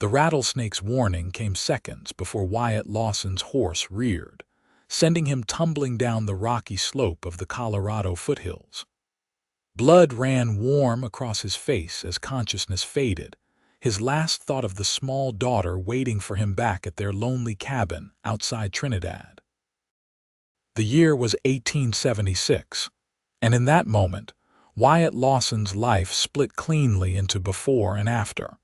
The rattlesnake's warning came seconds before Wyatt Lawson's horse reared, sending him tumbling down the rocky slope of the Colorado foothills. Blood ran warm across his face as consciousness faded, his last thought of the small daughter waiting for him back at their lonely cabin outside Trinidad. The year was 1876, and in that moment, Wyatt Lawson's life split cleanly into before and after.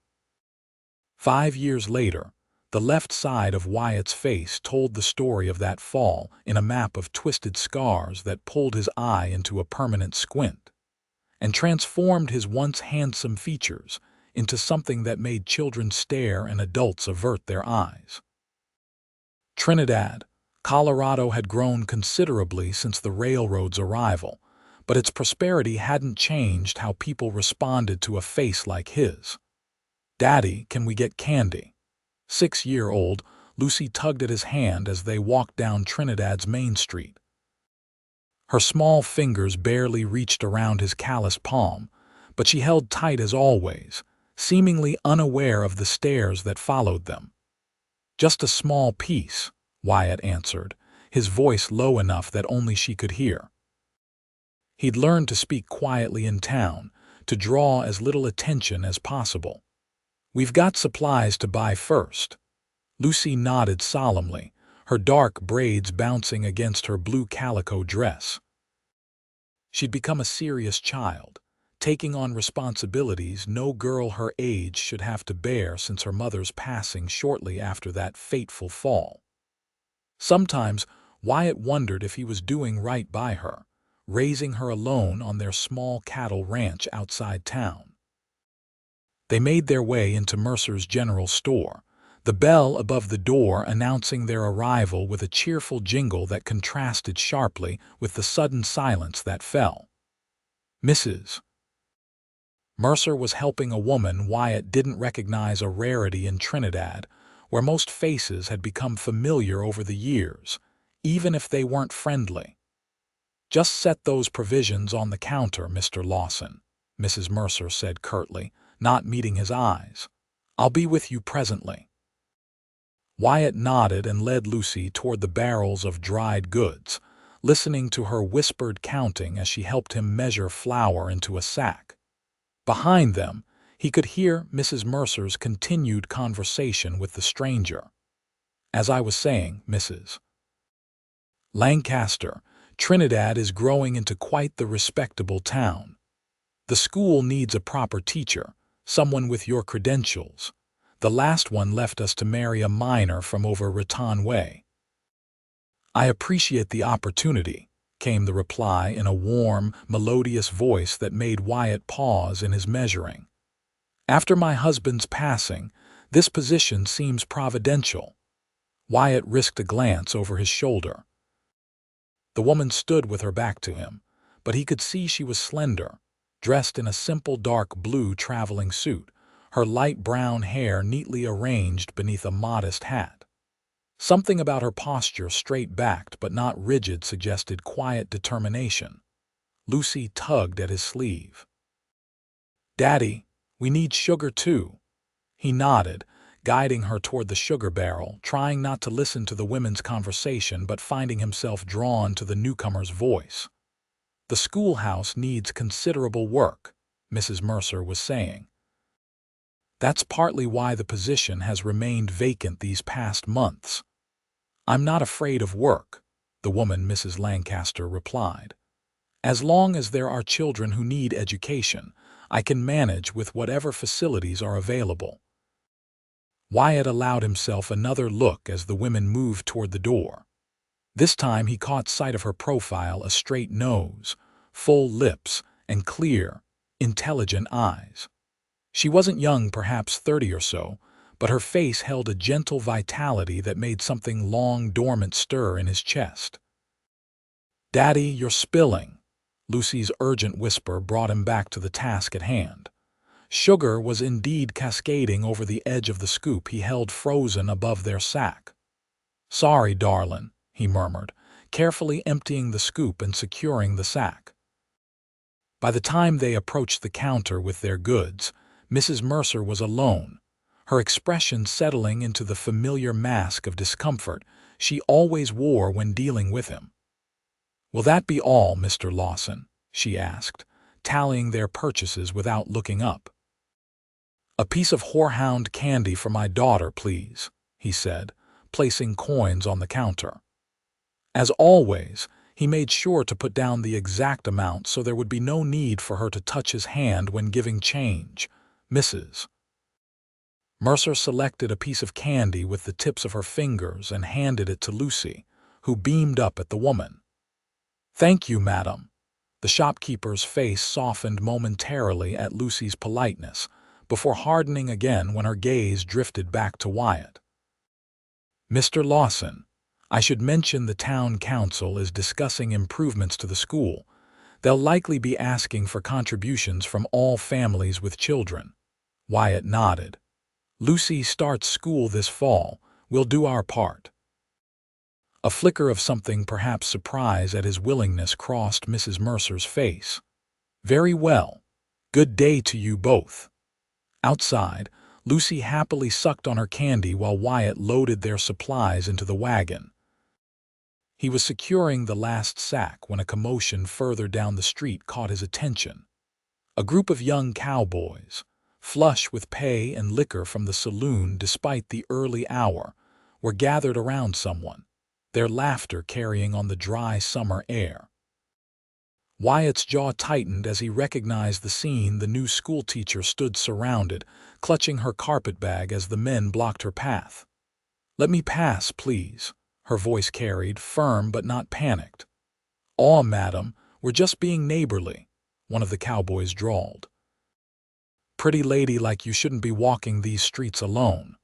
5 years later, the left side of Wyatt's face told the story of that fall in a map of twisted scars that pulled his eye into a permanent squint, and transformed his once handsome features into something that made children stare and adults avert their eyes. Trinidad, Colorado had grown considerably since the railroad's arrival, but its prosperity hadn't changed how people responded to a face like his. "Daddy, can we get candy?" 6-year-old Lucy tugged at his hand as they walked down Trinidad's main street. Her small fingers barely reached around his calloused palm, but she held tight as always, seemingly unaware of the stares that followed them. "Just a small piece," Wyatt answered, his voice low enough that only she could hear. He'd learned to speak quietly in town, to draw as little attention as possible. "We've got supplies to buy first." Lucy nodded solemnly, her dark braids bouncing against her blue calico dress. She'd become a serious child, taking on responsibilities no girl her age should have to bear since her mother's passing shortly after that fateful fall. Sometimes Wyatt wondered if he was doing right by her, raising her alone on their small cattle ranch outside town. They made their way into Mercer's general store, the bell above the door announcing their arrival with a cheerful jingle that contrasted sharply with the sudden silence that fell. Mrs. Mercer was helping a woman Wyatt didn't recognize, a rarity in Trinidad, where most faces had become familiar over the years, even if they weren't friendly. "Just set those provisions on the counter, Mr. Lawson," Mrs. Mercer said curtly, not meeting his eyes. "I'll be with you presently." Wyatt nodded and led Lucy toward the barrels of dried goods, listening to her whispered counting as she helped him measure flour into a sack. Behind them, he could hear Mrs. Mercer's continued conversation with the stranger. "As I was saying, Mrs. Lancaster, Trinidad is growing into quite the respectable town. The school needs a proper teacher, someone with your credentials. The last one left us to marry a miner from over Raton Way." "I appreciate the opportunity," came the reply in a warm, melodious voice that made Wyatt pause in his measuring. "After my husband's passing, this position seems providential." Wyatt risked a glance over his shoulder. The woman stood with her back to him, but he could see she was slender, dressed in a simple dark blue traveling suit, her light brown hair neatly arranged beneath a modest hat. Something about her posture, straight-backed but not rigid, suggested quiet determination. Lucy tugged at his sleeve. "Daddy, we need sugar too." He nodded, guiding her toward the sugar barrel, trying not to listen to the women's conversation but finding himself drawn to the newcomer's voice. "The schoolhouse needs considerable work," Mrs. Mercer was saying. "That's partly why the position has remained vacant these past months." "I'm not afraid of work," the woman, Mrs. Lancaster, replied. "As long as there are children who need education, I can manage with whatever facilities are available." Wyatt allowed himself another look as the women moved toward the door. This time he caught sight of her profile, a straight nose, full lips, and clear, intelligent eyes. She wasn't young, perhaps 30 or so, but her face held a gentle vitality that made something long dormant stir in his chest. "Daddy, you're spilling." Lucy's urgent whisper brought him back to the task at hand. Sugar was indeed cascading over the edge of the scoop he held frozen above their sack. "Sorry, darlin'," he murmured, carefully emptying the scoop and securing the sack. By the time they approached the counter with their goods, Mrs. Mercer was alone, her expression settling into the familiar mask of discomfort she always wore when dealing with him. "Will that be all, Mr. Lawson?" she asked, tallying their purchases without looking up. "A piece of horehound candy for my daughter, please," he said, placing coins on the counter. As always, he made sure to put down the exact amount so there would be no need for her to touch his hand when giving change. "Mrs. Mercer selected a piece of candy with the tips of her fingers and handed it to Lucy, who beamed up at the woman. "Thank you, madam." The shopkeeper's face softened momentarily at Lucy's politeness, before hardening again when her gaze drifted back to Wyatt. "Mr. Lawson, I should mention the town council is discussing improvements to the school. They'll likely be asking for contributions from all families with children." Wyatt nodded. "Lucy starts school this fall. We'll do our part." A flicker of something, perhaps surprise at his willingness, crossed Mrs. Mercer's face. "Very well. Good day to you both." Outside, Lucy happily sucked on her candy while Wyatt loaded their supplies into the wagon. He was securing the last sack when a commotion further down the street caught his attention. A group of young cowboys, flush with pay and liquor from the saloon despite the early hour, were gathered around someone, their laughter carrying on the dry summer air. Wyatt's jaw tightened as he recognized the scene. The new schoolteacher stood surrounded, clutching her carpetbag as the men blocked her path. "Let me pass, please," her voice carried, firm but not panicked. "Aw, madam, we're just being neighborly," one of the cowboys drawled. "Pretty lady like you shouldn't be walking these streets alone."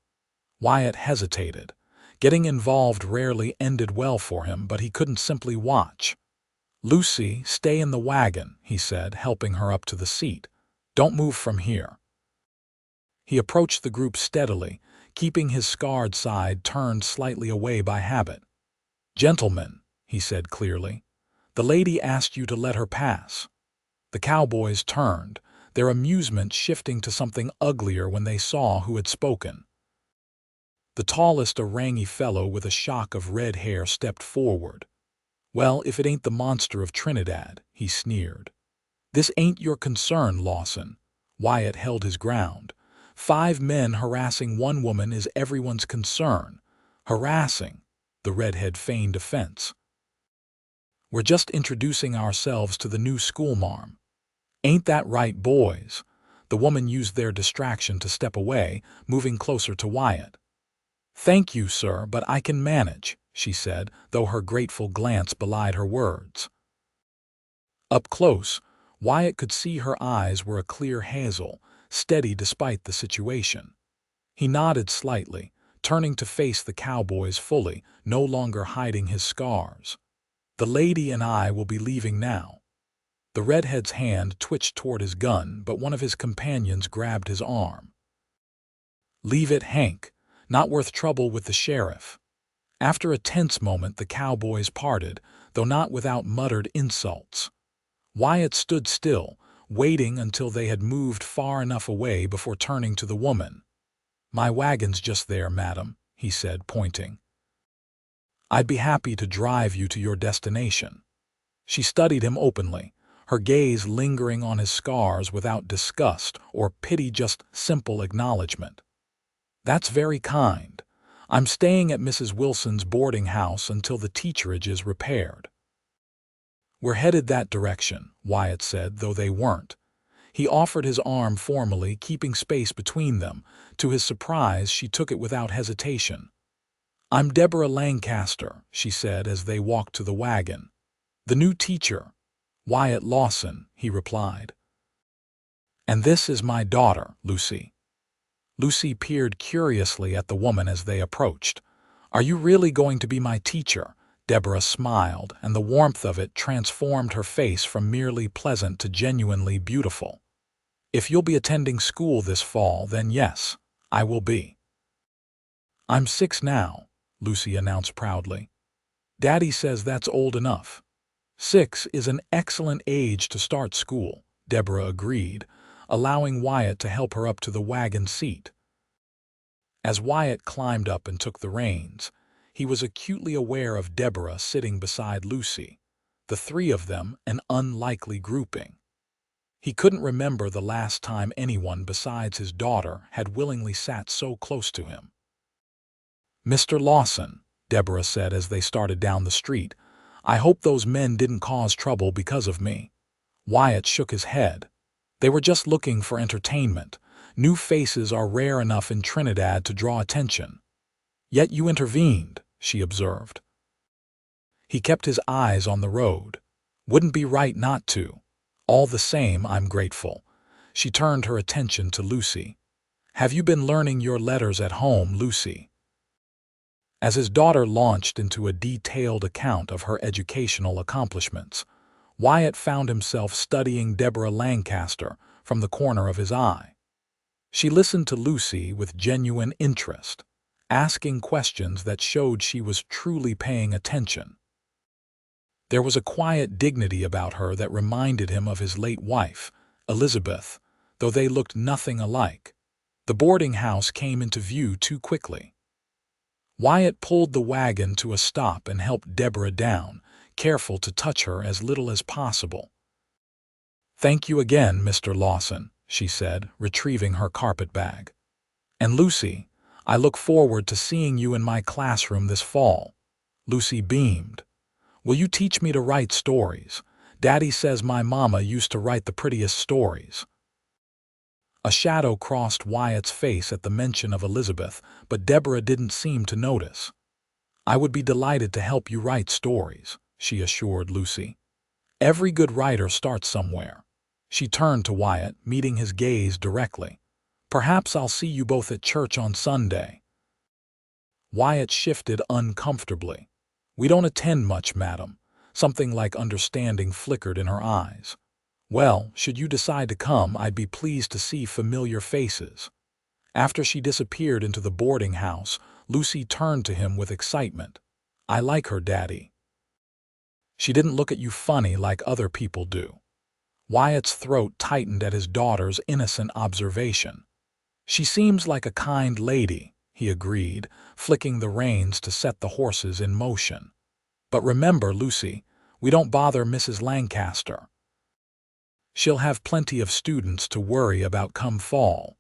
Wyatt hesitated. Getting involved rarely ended well for him, but he couldn't simply watch. "Lucy, stay in the wagon," he said, helping her up to the seat. "Don't move from here." He approached the group steadily, keeping his scarred side turned slightly away by habit. "Gentlemen," he said clearly, "the lady asked you to let her pass." The cowboys turned, their amusement shifting to something uglier when they saw who had spoken. The tallest, a rangy fellow with a shock of red hair, stepped forward. "Well, if it ain't the monster of Trinidad," he sneered. "This ain't your concern, Lawson." Wyatt held his ground. "5 men harassing one woman is everyone's concern." "Harassing?" The redhead feigned offense. "We're just introducing ourselves to the new schoolmarm." "Ain't that right, boys?" The woman used their distraction to step away, moving closer to Wyatt. "Thank you, sir, but I can manage," she said, though her grateful glance belied her words. Up close, Wyatt could see her eyes were a clear hazel, steady despite the situation. He nodded slightly, turning to face the cowboys fully, no longer hiding his scars. "The lady and I will be leaving now." The redhead's hand twitched toward his gun, but one of his companions grabbed his arm. "Leave it, Hank. Not worth trouble with the sheriff." After a tense moment, the cowboys parted, though not without muttered insults. Wyatt stood still, waiting until they had moved far enough away before turning to the woman. "My wagon's just there, madam," he said, pointing. "I'd be happy to drive you to your destination." She studied him openly, her gaze lingering on his scars without disgust or pity, just simple acknowledgement. "That's very kind. I'm staying at Mrs. Wilson's boarding house until the teacherage is repaired." "We're headed that direction," Wyatt said, though they weren't. He offered his arm formally, keeping space between them. To his surprise, she took it without hesitation. "I'm Deborah Lancaster," she said as they walked to the wagon. "The new teacher." "Wyatt Lawson," he replied. "And this is my daughter, Lucy." Lucy peered curiously at the woman as they approached. "Are you really going to be my teacher?" Deborah smiled, and the warmth of it transformed her face from merely pleasant to genuinely beautiful. "If you'll be attending school this fall, then yes, I will be." "I'm 6 now," Lucy announced proudly. "Daddy says that's old enough." 6 is an excellent age to start school, Deborah agreed, allowing Wyatt to help her up to the wagon seat. As Wyatt climbed up and took the reins, he was acutely aware of Deborah sitting beside Lucy, the three of them an unlikely grouping. He couldn't remember the last time anyone besides his daughter had willingly sat so close to him. "Mr. Lawson," Deborah said as they started down the street, "I hope those men didn't cause trouble because of me." Wyatt shook his head. They were just looking for entertainment. New faces are rare enough in Trinidad to draw attention. Yet you intervened, she observed. He kept his eyes on the road. Wouldn't be right not to. All the same, I'm grateful. She turned her attention to Lucy. "Have you been learning your letters at home, Lucy?" As his daughter launched into a detailed account of her educational accomplishments, Wyatt found himself studying Deborah Lancaster from the corner of his eye. She listened to Lucy with genuine interest, asking questions that showed she was truly paying attention. There was a quiet dignity about her that reminded him of his late wife, Elizabeth, though they looked nothing alike. The boarding house came into view too quickly. Wyatt pulled the wagon to a stop and helped Deborah down, careful to touch her as little as possible. "Thank you again, Mr. Lawson," she said, retrieving her carpet bag. "And Lucy, I look forward to seeing you in my classroom this fall." Lucy beamed. "Will you teach me to write stories? Daddy says my mama used to write the prettiest stories." A shadow crossed Wyatt's face at the mention of Elizabeth, but Deborah didn't seem to notice. "I would be delighted to help you write stories," she assured Lucy. "Every good writer starts somewhere." She turned to Wyatt, meeting his gaze directly. "Perhaps I'll see you both at church on Sunday." Wyatt shifted uncomfortably. "We don't attend much, madam." Something like understanding flickered in her eyes. "Well, should you decide to come, I'd be pleased to see familiar faces." After she disappeared into the boarding house, Lucy turned to him with excitement. "I like her, Daddy. She didn't look at you funny like other people do." Wyatt's throat tightened at his daughter's innocent observation. "She seems like a kind lady," he agreed, flicking the reins to set the horses in motion. "But remember, Lucy, we don't bother Mrs. Lancaster. She'll have plenty of students to worry about come fall."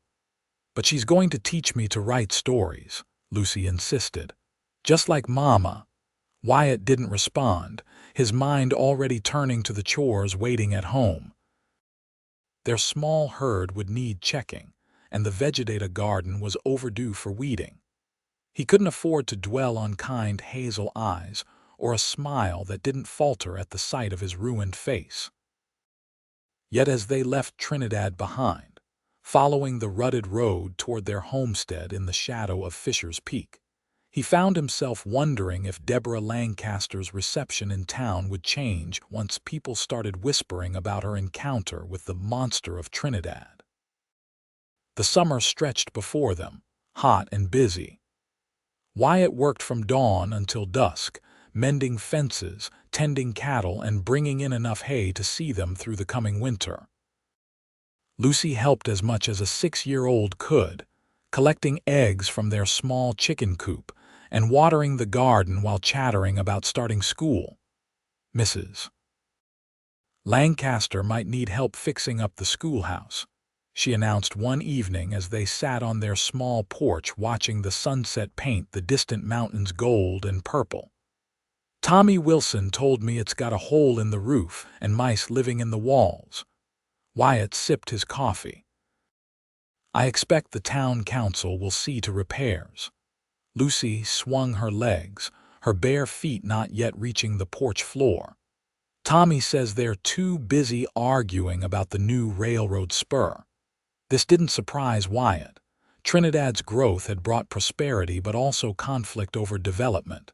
"But she's going to teach me to write stories," Lucy insisted. "Just like Mama." Wyatt didn't respond, his mind already turning to the chores waiting at home. Their small herd would need checking, and the vegetative garden was overdue for weeding. He couldn't afford to dwell on kind hazel eyes or a smile that didn't falter at the sight of his ruined face. Yet as they left Trinidad behind, following the rutted road toward their homestead in the shadow of Fisher's Peak, he found himself wondering if Deborah Lancaster's reception in town would change once people started whispering about her encounter with the monster of Trinidad. The summer stretched before them, hot and busy. Wyatt worked from dawn until dusk, mending fences, tending cattle, and bringing in enough hay to see them through the coming winter. Lucy helped as much as a 6-year-old could, collecting eggs from their small chicken coop and watering the garden while chattering about starting school. Mrs. Lancaster might need help fixing up the schoolhouse, she announced one evening as they sat on their small porch watching the sunset paint the distant mountains gold and purple. "Tommy Wilson told me it's got a hole in the roof and mice living in the walls." Wyatt sipped his coffee. "I expect the town council will see to repairs." Lucy swung her legs, her bare feet not yet reaching the porch floor. "Tommy says they're too busy arguing about the new railroad spur." This didn't surprise Wyatt. Trinidad's growth had brought prosperity but also conflict over development.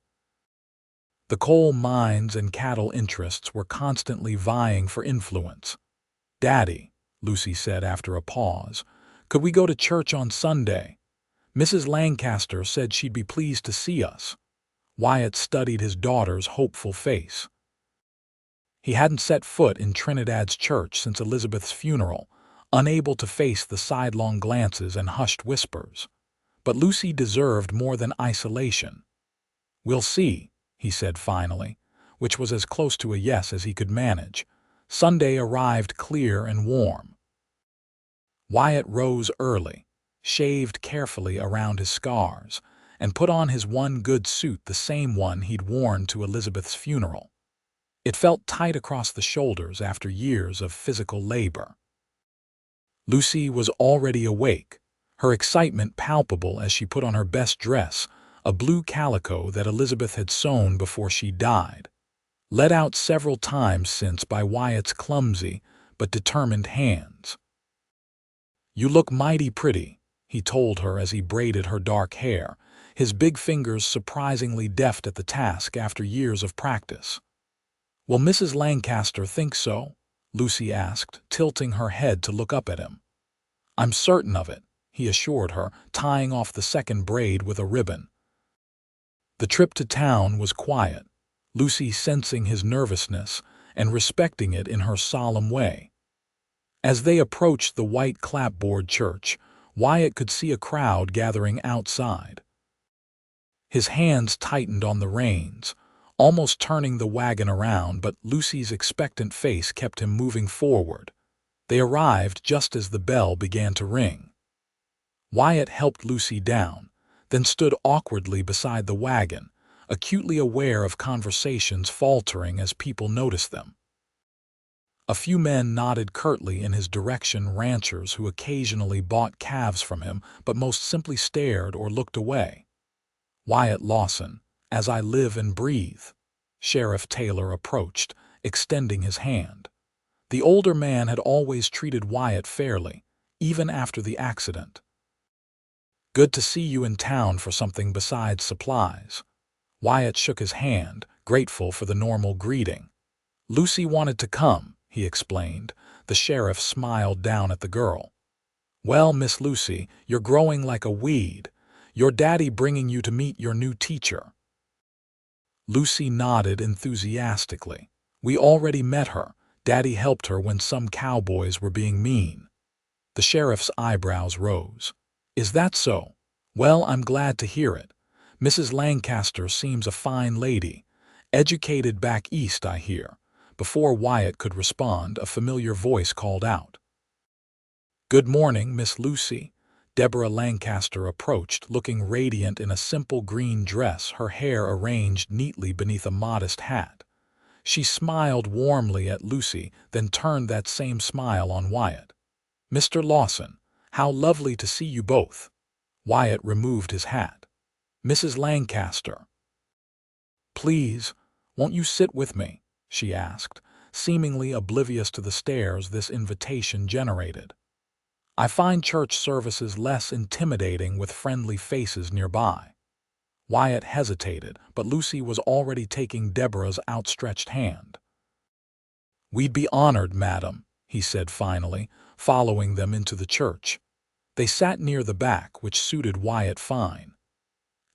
The coal mines and cattle interests were constantly vying for influence. "Daddy," Lucy said after a pause, "could we go to church on Sunday? Mrs. Lancaster said she'd be pleased to see us." Wyatt studied his daughter's hopeful face. He hadn't set foot in Trinidad's church since Elizabeth's funeral, unable to face the sidelong glances and hushed whispers. but Lucy deserved more than isolation. "We'll see," he said finally, which was as close to a yes as he could manage. Sunday arrived clear and warm. Wyatt rose early, shaved carefully around his scars, and put on his one good suit, the same one he'd worn to Elizabeth's funeral. It felt tight across the shoulders after years of physical labor. Lucy was already awake, her excitement palpable as she put on her best dress, a blue calico that Elizabeth had sewn before she died, let out several times since by Wyatt's clumsy but determined hands. "You look mighty pretty," he told her as he braided her dark hair, his big fingers surprisingly deft at the task after years of practice. "Will Mrs. Lancaster think so?" Lucy asked, tilting her head to look up at him. "I'm certain of it," he assured her, tying off the second braid with a ribbon. The trip to town was quiet, Lucy sensing his nervousness and respecting it in her solemn way. As they approached the white clapboard church, Wyatt could see a crowd gathering outside. His hands tightened on the reins, almost turning the wagon around, but Lucy's expectant face kept him moving forward. They arrived just as the bell began to ring. Wyatt helped Lucy down, then stood awkwardly beside the wagon, acutely aware of conversations faltering as people noticed them. A few men nodded curtly in his direction, ranchers who occasionally bought calves from him but most simply stared or looked away. "Wyatt Lawson, as I live and breathe." Sheriff Taylor approached, extending his hand. The older man had always treated Wyatt fairly, even after the accident. "Good to see you in town for something besides supplies." Wyatt shook his hand, grateful for the normal greeting. "Lucy wanted to come," he explained. The sheriff smiled down at the girl. "Well, Miss Lucy, you're growing like a weed. Your daddy bringing you to meet your new teacher." Lucy nodded enthusiastically. "We already met her. Daddy helped her when some cowboys were being mean." The sheriff's eyebrows rose. "Is that so? Well, I'm glad to hear it. Mrs. Lancaster seems a fine lady. Educated back east, I hear." Before Wyatt could respond, a familiar voice called out. "Good morning, Miss Lucy." Deborah Lancaster approached, looking radiant in a simple green dress, her hair arranged neatly beneath a modest hat. She smiled warmly at Lucy, then turned that same smile on Wyatt. "Mr. Lawson, how lovely to see you both." Wyatt removed his hat. "Mrs. Lancaster." "Please, won't you sit with me?" she asked, seemingly oblivious to the stares this invitation generated. "I find church services less intimidating with friendly faces nearby." Wyatt hesitated, but Lucy was already taking Deborah's outstretched hand. "We'd be honored, madam," he said finally, following them into the church. They sat near the back, which suited Wyatt fine.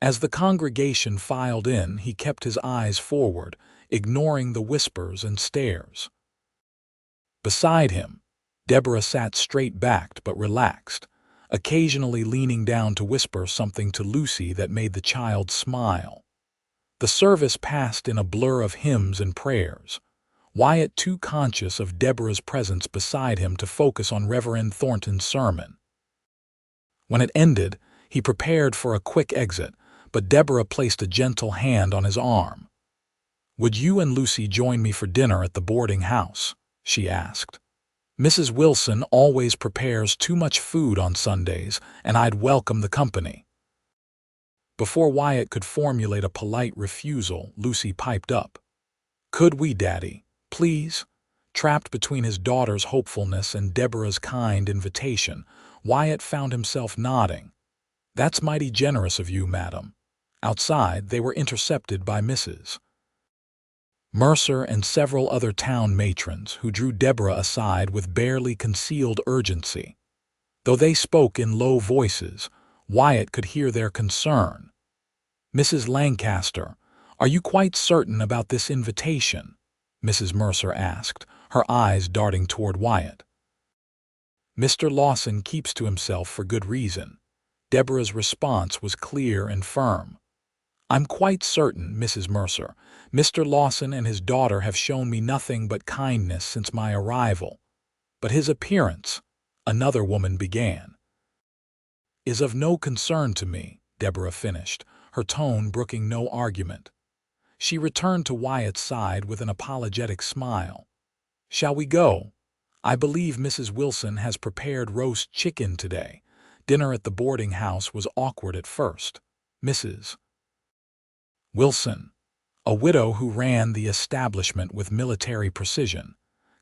As the congregation filed in, he kept his eyes forward, ignoring the whispers and stares. Beside him, Deborah sat straight-backed but relaxed, occasionally leaning down to whisper something to Lucy that made the child smile. The service passed in a blur of hymns and prayers, Wyatt too conscious of Deborah's presence beside him to focus on Reverend Thornton's sermon. When it ended, he prepared for a quick exit, but Deborah placed a gentle hand on his arm. "Would you and Lucy join me for dinner at the boarding house?" she asked. "Mrs. Wilson always prepares too much food on Sundays, and I'd welcome the company." Before Wyatt could formulate a polite refusal, Lucy piped up. "Could we, Daddy? Please?" Trapped between his daughter's hopefulness and Deborah's kind invitation, Wyatt found himself nodding. "That's mighty generous of you, madam." Outside, they were intercepted by Mrs. Mercer and several other town matrons who drew Deborah aside with barely concealed urgency. Though they spoke in low voices, Wyatt could hear their concern. "Mrs. Lancaster, are you quite certain about this invitation?" Mrs. Mercer asked, her eyes darting toward Wyatt. "Mr. Lawson keeps to himself for good reason." Deborah's response was clear and firm. "I'm quite certain, Mrs. Mercer. Mr. Lawson and his daughter have shown me nothing but kindness since my arrival. But his appearance," another woman began, "is of no concern to me," Deborah finished, her tone brooking no argument. She returned to Wyatt's side with an apologetic smile. "Shall we go? I believe Mrs. Wilson has prepared roast chicken today. Dinner at the boarding house was awkward at first. Mrs. Wilson, a widow who ran the establishment with military precision,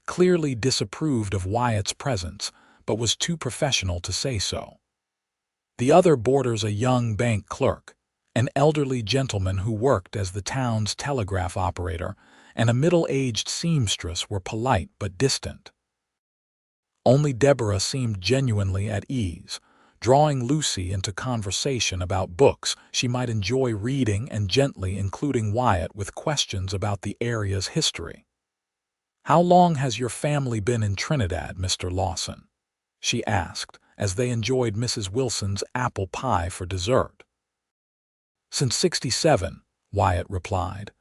clearly disapproved of Wyatt's presence, but was too professional to say so. The other boarders, a young bank clerk, an elderly gentleman who worked as the town's telegraph operator, and a middle-aged seamstress, were polite but distant. Only Deborah seemed genuinely at ease, drawing Lucy into conversation about books she might enjoy reading and gently including Wyatt with questions about the area's history. "How long has your family been in Trinidad, Mr. Lawson?" she asked, as they enjoyed Mrs. Wilson's apple pie for dessert. "Since '67, Wyatt replied.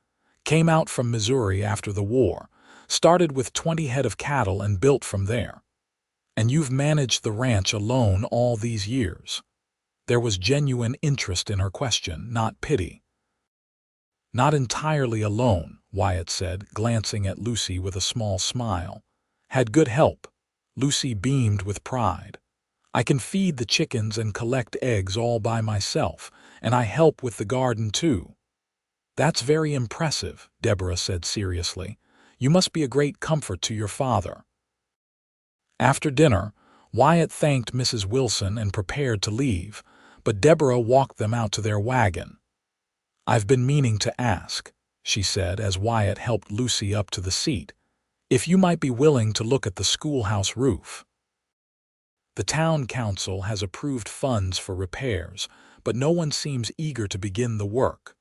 "Came out from Missouri after the war, started with 20 head of cattle and built from there." "And you've managed the ranch alone all these years?" There was genuine interest in her question, not pity. "Not entirely alone," Wyatt said, glancing at Lucy with a small smile. "Had good help." Lucy beamed with pride. "I can feed the chickens and collect eggs all by myself, and I help with the garden too." "That's very impressive," Deborah said seriously. "You must be a great comfort to your father." After dinner, Wyatt thanked Mrs. Wilson and prepared to leave, but Deborah walked them out to their wagon. "I've been meaning to ask," she said as Wyatt helped Lucy up to the seat, "if you might be willing to look at the schoolhouse roof. The town council has approved funds for repairs, but no one seems eager to begin the work."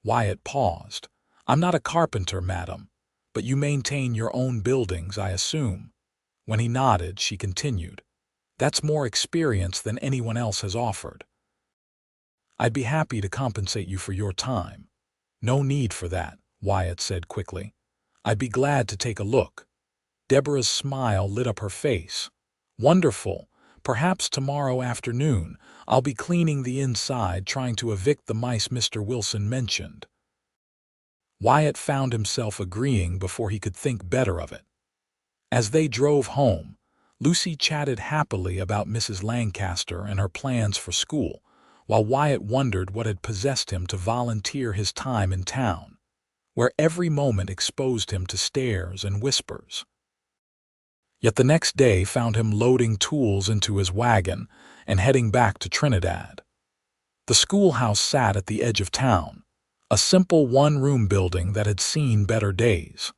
Wyatt paused. "I'm not a carpenter, madam, but you maintain your own buildings, I assume." When he nodded, she continued, "That's more experience than anyone else has offered." "I'd be happy to compensate you for your time." "No need for that," Wyatt said quickly. "I'd be glad to take a look." Deborah's smile lit up her face. "Wonderful. Perhaps tomorrow afternoon. I'll be cleaning the inside, trying to evict the mice Mr. Wilson mentioned." Wyatt found himself agreeing before he could think better of it. As they drove home, Lucy chatted happily about Mrs. Lancaster and her plans for school, while Wyatt wondered what had possessed him to volunteer his time in town, where every moment exposed him to stares and whispers. Yet the next day found him loading tools into his wagon and heading back to Trinidad. The schoolhouse sat at the edge of town, a simple one-room building that had seen better days.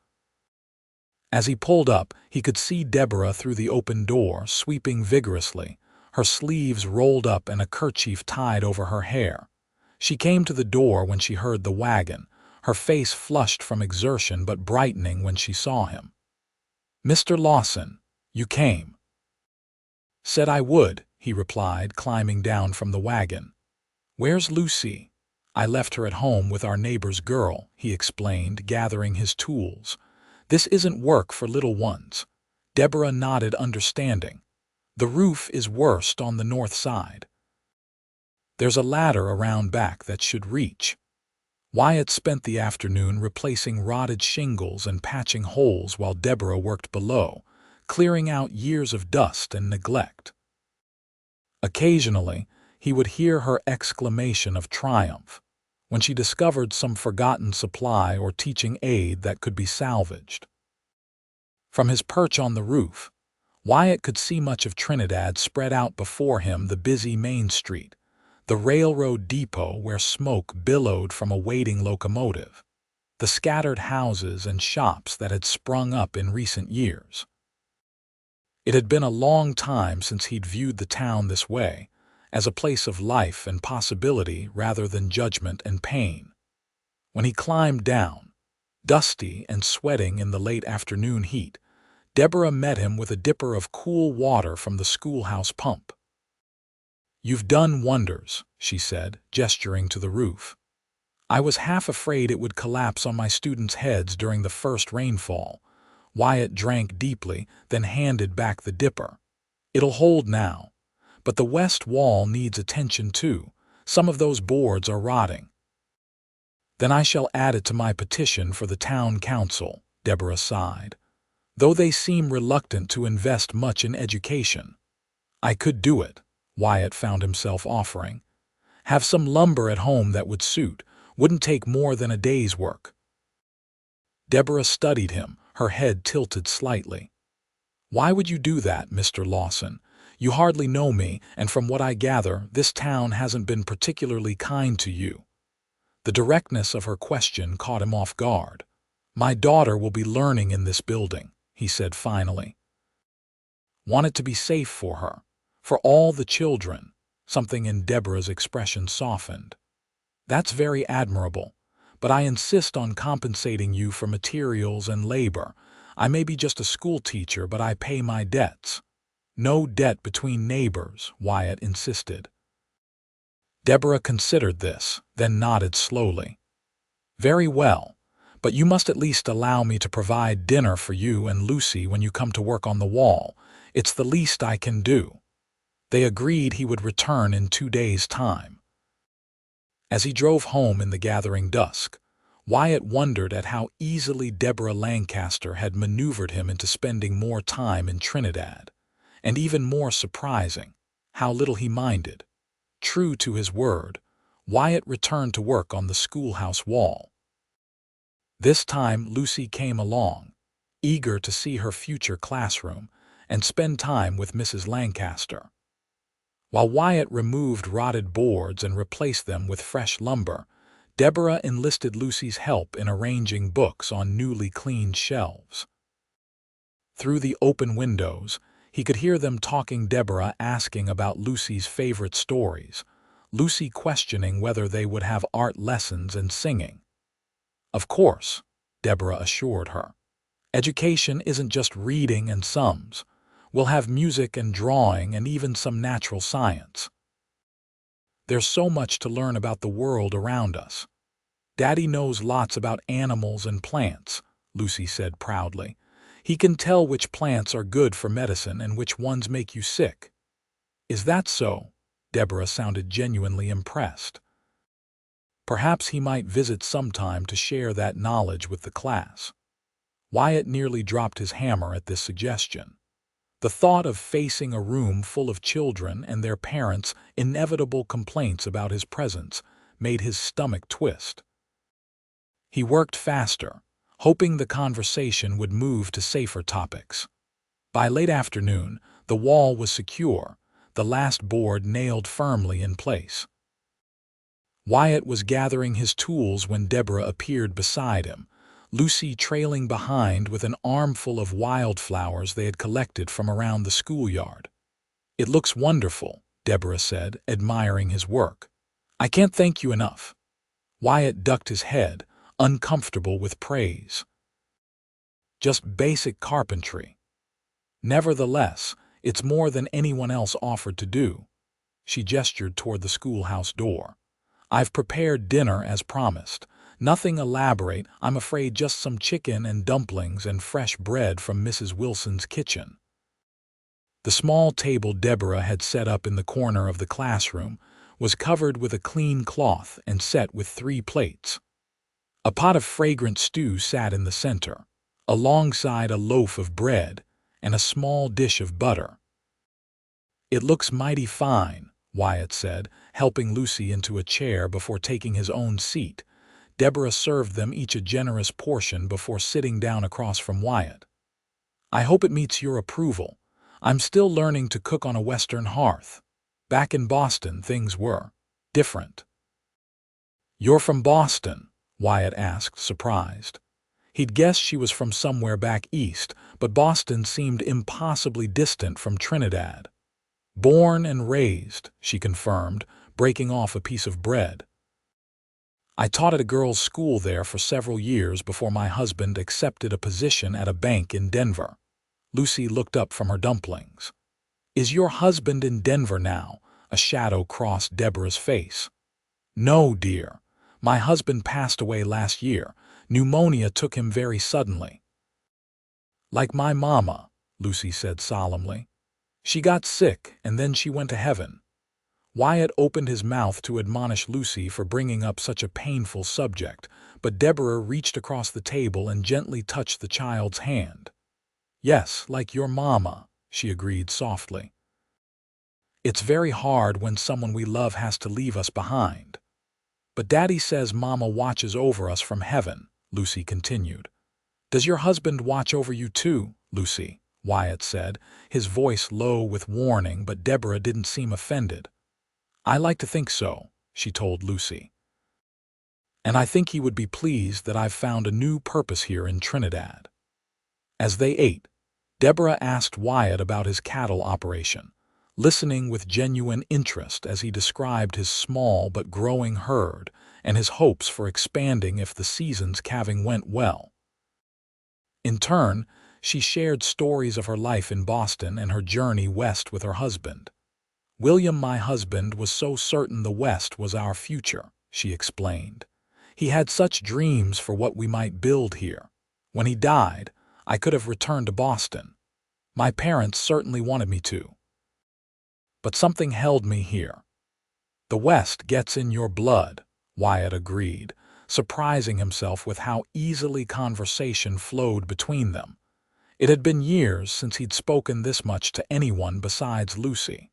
As he pulled up, he could see Deborah through the open door, sweeping vigorously, her sleeves rolled up and a kerchief tied over her hair. She came to the door when she heard the wagon, her face flushed from exertion but brightening when she saw him. "Mr. Lawson, you came." "Said I would," he replied, climbing down from the wagon. "Where's Lucy?" "I left her at home with our neighbor's girl," he explained, gathering his tools. "This isn't work for little ones." Deborah nodded, understanding. "The roof is worst on the north side. There's a ladder around back that should reach." Wyatt spent the afternoon replacing rotted shingles and patching holes while Deborah worked below, clearing out years of dust and neglect. Occasionally, he would hear her exclamation of triumph when she discovered some forgotten supply or teaching aid that could be salvaged. From his perch on the roof, Wyatt could see much of Trinidad spread out before him: the busy Main Street, the railroad depot where smoke billowed from a waiting locomotive, the scattered houses and shops that had sprung up in recent years. It had been a long time since he'd viewed the town this way, as a place of life and possibility rather than judgment and pain. When he climbed down, dusty and sweating in the late afternoon heat, Deborah met him with a dipper of cool water from the schoolhouse pump. "You've done wonders," she said, gesturing to the roof. "I was half afraid it would collapse on my students' heads during the first rainfall." Wyatt drank deeply, then handed back the dipper. "It'll hold now. But the west wall needs attention too. Some of those boards are rotting." "Then I shall add it to my petition for the town council," Deborah sighed. "Though they seem reluctant to invest much in education." "I could do it," Wyatt found himself offering. "Have some lumber at home that would suit. Wouldn't take more than a day's work." Deborah studied him, her head tilted slightly. "Why would you do that, Mr. Lawson? You hardly know me, and from what I gather, this town hasn't been particularly kind to you." The directness of her question caught him off guard. "My daughter will be learning in this building," he said finally. "Want it to be safe for her. For all the children." Something in Deborah's expression softened. "That's very admirable. But I insist on compensating you for materials and labor. I may be just a schoolteacher, but I pay my debts." "No debt between neighbors," Wyatt insisted. Deborah considered this, then nodded slowly. "Very well, but you must at least allow me to provide dinner for you and Lucy when you come to work on the wall. It's the least I can do." They agreed he would return in 2 days' time. As he drove home in the gathering dusk, Wyatt wondered at how easily Deborah Lancaster had maneuvered him into spending more time in Trinidad, and even more surprising, how little he minded. True to his word, Wyatt returned to work on the schoolhouse wall. This time Lucy came along, eager to see her future classroom and spend time with Mrs. Lancaster. While Wyatt removed rotted boards and replaced them with fresh lumber, Deborah enlisted Lucy's help in arranging books on newly cleaned shelves. Through the open windows, he could hear them talking, Deborah asking about Lucy's favorite stories, Lucy questioning whether they would have art lessons and singing. "Of course," Deborah assured her. "Education isn't just reading and sums. We'll have music and drawing and even some natural science. There's so much to learn about the world around us." "Daddy knows lots about animals and plants," Lucy said proudly. "He can tell which plants are good for medicine and which ones make you sick." "Is that so?" Deborah sounded genuinely impressed. Perhaps he might visit sometime to share that knowledge with the class. Wyatt nearly dropped his hammer at this suggestion. The thought of facing a room full of children and their parents' inevitable complaints about his presence made his stomach twist. He worked faster, hoping the conversation would move to safer topics. By late afternoon, the wall was secure, the last board nailed firmly in place. Wyatt was gathering his tools when Deborah appeared beside him, Lucy trailing behind with an armful of wildflowers they had collected from around the schoolyard. "It looks wonderful," Deborah said, admiring his work. "I can't thank you enough." Wyatt ducked his head, uncomfortable with praise. "Just basic carpentry." "Nevertheless, it's more than anyone else offered to do." She gestured toward the schoolhouse door. "I've prepared dinner as promised. Nothing elaborate, I'm afraid, just some chicken and dumplings and fresh bread from Mrs. Wilson's kitchen." The small table Deborah had set up in the corner of the classroom was covered with a clean cloth and set with 3 plates. A pot of fragrant stew sat in the center, alongside a loaf of bread and a small dish of butter. "It looks mighty fine," Wyatt said, helping Lucy into a chair before taking his own seat. Deborah served them each a generous portion before sitting down across from Wyatt. "I hope it meets your approval. I'm still learning to cook on a Western hearth. Back in Boston, things were different." "You're from Boston?" Wyatt asked, surprised. He'd guessed she was from somewhere back east, but Boston seemed impossibly distant from Trinidad. "Born and raised," she confirmed, breaking off a piece of bread. "I taught at a girls' school there for several years before my husband accepted a position at a bank in Denver." Lucy looked up from her dumplings. "Is your husband in Denver now?" A shadow crossed Deborah's face. "No, dear. My husband passed away last year. Pneumonia took him very suddenly." "Like my mama," Lucy said solemnly. "She got sick, and then she went to heaven." Wyatt opened his mouth to admonish Lucy for bringing up such a painful subject, but Deborah reached across the table and gently touched the child's hand. "Yes, like your mama," she agreed softly. "It's very hard when someone we love has to leave us behind. But Daddy says Mama watches over us from heaven," Lucy continued. "Does your husband watch over you too, Lucy?" Wyatt said, his voice low with warning, but Deborah didn't seem offended. "I like to think so," she told Lucy. "And I think he would be pleased that I've found a new purpose here in Trinidad." As they ate, Deborah asked Wyatt about his cattle operation, listening with genuine interest as he described his small but growing herd and his hopes for expanding if the season's calving went well. In turn, she shared stories of her life in Boston and her journey west with her husband. "William, my husband, was so certain the West was our future," she explained. "He had such dreams for what we might build here. When he died, I could have returned to Boston. My parents certainly wanted me to. But something held me here." "The West gets in your blood," Wyatt agreed, surprising himself with how easily conversation flowed between them. It had been years since he'd spoken this much to anyone besides Lucy.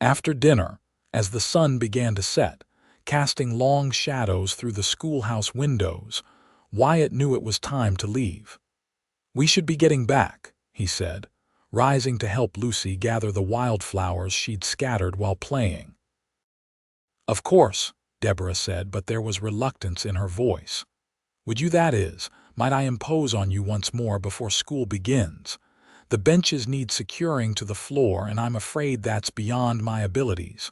After dinner, as the sun began to set, casting long shadows through the schoolhouse windows, Wyatt knew it was time to leave. "We should be getting back," he said, rising to help Lucy gather the wildflowers she'd scattered while playing. "Of course," Deborah said, but there was reluctance in her voice. "Would you, that is, might I impose on you once more before school begins? The benches need securing to the floor, and I'm afraid that's beyond my abilities."